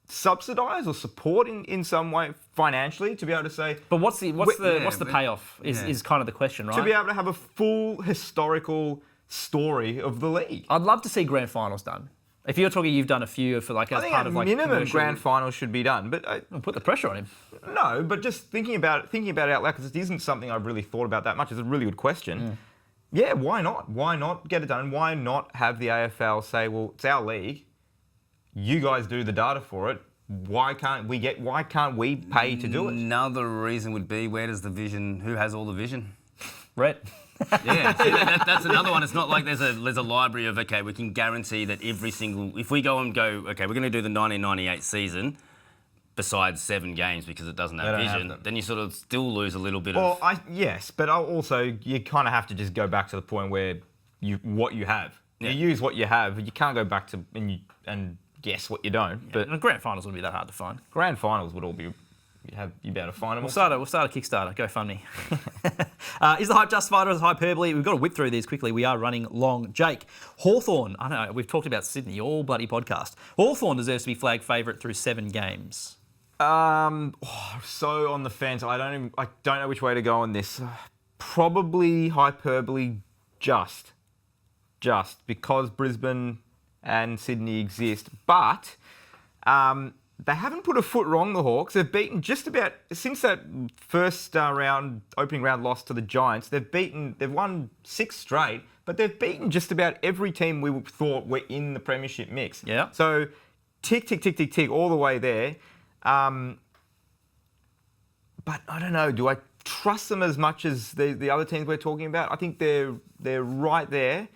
Speaker 2: subsidise or support in some way financially, to be able to say?
Speaker 1: But what's the payoff? Is kind of the question, right?
Speaker 2: To be able to have a full historical story of the league.
Speaker 1: I'd love to see grand finals done. If you're talking, you've done a few for like as
Speaker 2: I think
Speaker 1: part
Speaker 2: at
Speaker 1: of like
Speaker 2: minimum
Speaker 1: commercial-
Speaker 2: grand final should be done, but
Speaker 1: Put the pressure on him.
Speaker 2: no. But just thinking about it out loud, because it isn't something I've really thought about that much. It's a really good question. Yeah, why not? Why not get it done? Why not have the AFL say, well, it's our league. You guys do the data for it. Why can't we pay to do it?
Speaker 3: Another reason would be, who has all the vision?
Speaker 1: Brett.
Speaker 3: Yeah, see, that's another one. It's not like there's a library of, okay, we can guarantee that if we go, okay, we're going to do the 1998 season, besides 7 games because it doesn't have vision, then you sort of still lose a little bit of...
Speaker 2: Yes, but also you kind of have to just go back to the point where what you have.
Speaker 3: Yeah.
Speaker 2: You use what you have. You can't go back to and guess what you don't. But
Speaker 1: And grand finals wouldn't be that hard to find.
Speaker 2: grand finals would all be... You'd be able to find them.
Speaker 1: We'll start a Kickstarter. Go fund me. Is the hype justified or is hyperbole? We've got to whip through these quickly. We are running long. Jake, Hawthorn. I don't know. We've talked about Sydney all bloody podcast. Hawthorn deserves to be flagged favourite through 7 games.
Speaker 2: So on the fence. I don't know which way to go on this. Probably hyperbole. Just because Brisbane and Sydney exist, but. They haven't put a foot wrong, the Hawks. They've beaten just about, since that first opening round loss to the Giants, they've won 6 straight, but they've beaten just about every team we thought were in the premiership mix.
Speaker 1: Yeah.
Speaker 2: So tick, all the way there. But I don't know, do I trust them as much as the other teams we're talking about? I think they're right there.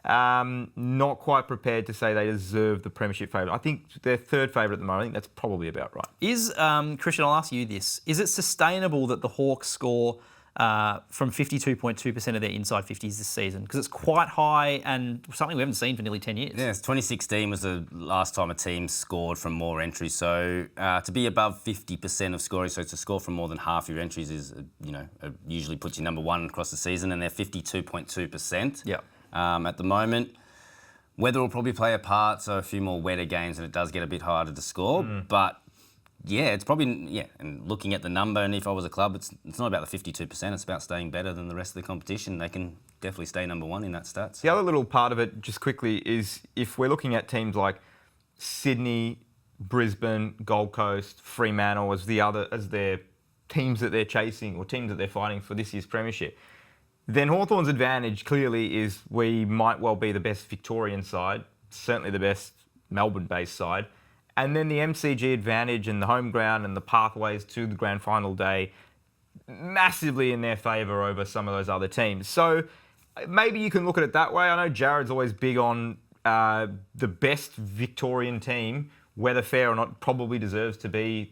Speaker 2: Not quite prepared to say they deserve the premiership favourite. I think they're third favourite at the moment. I think that's probably about right.
Speaker 1: Is, Christian, I'll ask you this. Is it sustainable that the Hawks score from 52.2% of their inside 50s this season? Because it's quite high and something we haven't seen for nearly 10 years.
Speaker 3: Yes, 2016 was the last time a team scored from more entries. So to be above 50% of scoring, so to score from more than half your entries is, usually puts you number 1 across the season, and they're 52.2%.
Speaker 1: Yeah.
Speaker 3: At the moment. Weather will probably play a part, so a few more wetter games and it does get a bit harder to score. But yeah, it's probably, and looking at the number, and if I was a club, it's not about the 52%, it's about staying better than the rest of the competition. They can definitely stay number 1 in that stats.
Speaker 2: The other little part of it, just quickly, is if we're looking at teams like Sydney, Brisbane, Gold Coast, Fremantle as their teams that they're chasing or teams that they're fighting for this year's premiership, then Hawthorn's advantage clearly is we might well be the best Victorian side, certainly the best Melbourne-based side, and then the MCG advantage and the home ground and the pathways to the grand final day massively in their favour over some of those other teams. So maybe you can look at it that way. I know Jared's always big on the best Victorian team, whether fair or not, probably deserves to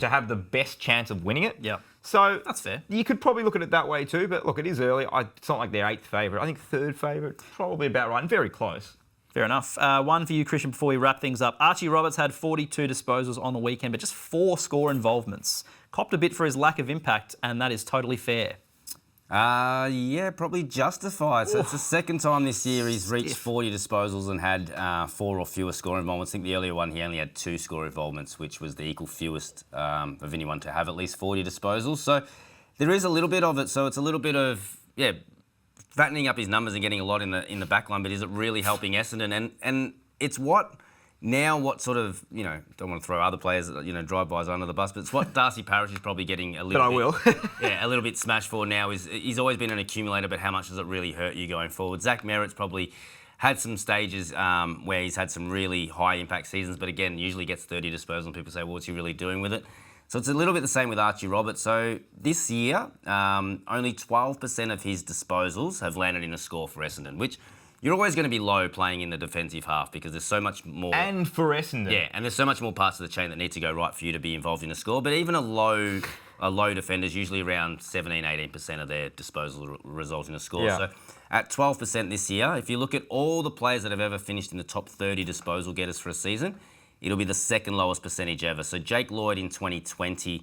Speaker 2: have the best chance of winning it.
Speaker 1: Yeah.
Speaker 2: So
Speaker 1: that's fair.
Speaker 2: You could probably look at it that way too, but look, it is early. It's not like they're 8th favourite. I think 3rd favourite, probably about right, and very close.
Speaker 1: Fair enough. One for you, Christian, before we wrap things up. Archie Roberts had 42 disposals on the weekend, but just 4 score involvements. Copped a bit for his lack of impact, and that is totally fair.
Speaker 3: Yeah, probably justified. So it's the second time this year he's reached 40 disposals and had 4 or fewer score involvements. I think the earlier one he only had 2 score involvements, which was the equal fewest of anyone to have at least 40 disposals. So there is a little bit of it. So it's a little bit of, fattening up his numbers and getting a lot in the back line, but is it really helping Essendon? And it's what sort of, don't want to throw other players, drive-bys under the bus, but it's what Darcy Parish is probably getting a little a little bit smashed for now. Is he's always been an accumulator, but how much does it really hurt you going forward? Zach Merritt's probably had some stages where he's had some really high-impact seasons, but again, usually gets 30 disposals and people say, well, what's he really doing with it? So it's a little bit the same with Archie Roberts. So this year, only 12% of his disposals have landed in a score for Essendon, which you're always going to be low playing in the defensive half because there's so much more.
Speaker 2: And for Essendon.
Speaker 3: Yeah, and there's so much more parts of the chain that need to go right for you to be involved in a score. But even a low defender is usually around 17-18% of their disposals result in a score.
Speaker 2: Yeah.
Speaker 3: So at 12% this year, if you look at all the players that have ever finished in the top 30 disposal getters for a season, it'll be the second lowest percentage ever. So Jake Lloyd in 2020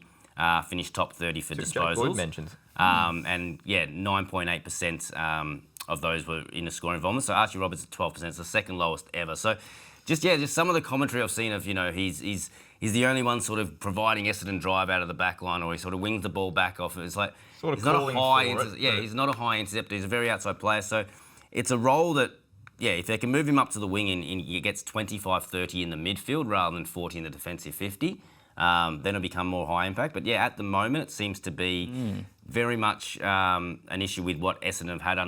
Speaker 3: finished top 30 for disposals.
Speaker 2: Jake Lloyd mentioned.
Speaker 3: And 9.8% of those were in the scoring involvement. So Archie Roberts at 12%, it's the second lowest ever. So just some of the commentary I've seen of, he's the only one sort of providing Essendon drive out of the back line, or he sort of wings the ball back off. It's like he's not a high interceptor. He's not a high interceptor. He's a very outside player. So it's a role that if they can move him up to the wing and he gets 25, 30 in the midfield rather than 40 in the defensive 50, then it'll become more high impact. But yeah, at the moment, it seems to be very much an issue with what Essendon have had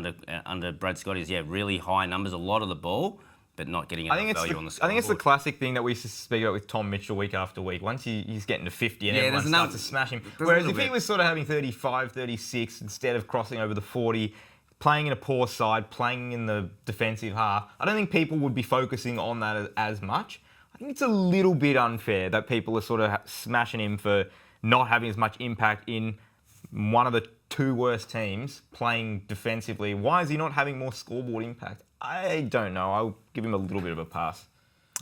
Speaker 3: under Brad Scott is, really high numbers, a lot of the ball, but not getting enough value on the scoreboard.
Speaker 2: I think it's the classic thing that we used to speak about with Tom Mitchell week after week. Once he's getting to 50 and everyone starts to smash him. Whereas if he was sort of having 35, 36 instead of crossing over the 40, playing in a poor side, playing in the defensive half, I don't think people would be focusing on that as much. I think it's a little bit unfair that people are sort of smashing him for not having as much impact in one of the two worst teams playing defensively. Why is he not having more scoreboard impact? I don't know. I'll give him a little bit of a pass.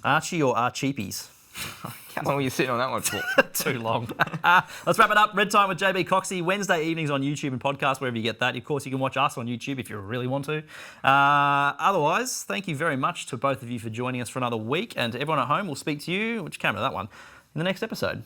Speaker 1: Archie or Archeepies?
Speaker 2: How long were you sitting on that one for?
Speaker 1: Too long. Let's wrap it up. Red Time with JB Coxey. Wednesday evenings on YouTube and podcast, wherever you get that. Of course, you can watch us on YouTube if you really want to. Otherwise, thank you very much to both of you for joining us for another week. And to everyone at home, we'll speak to you, which camera, that one, in the next episode.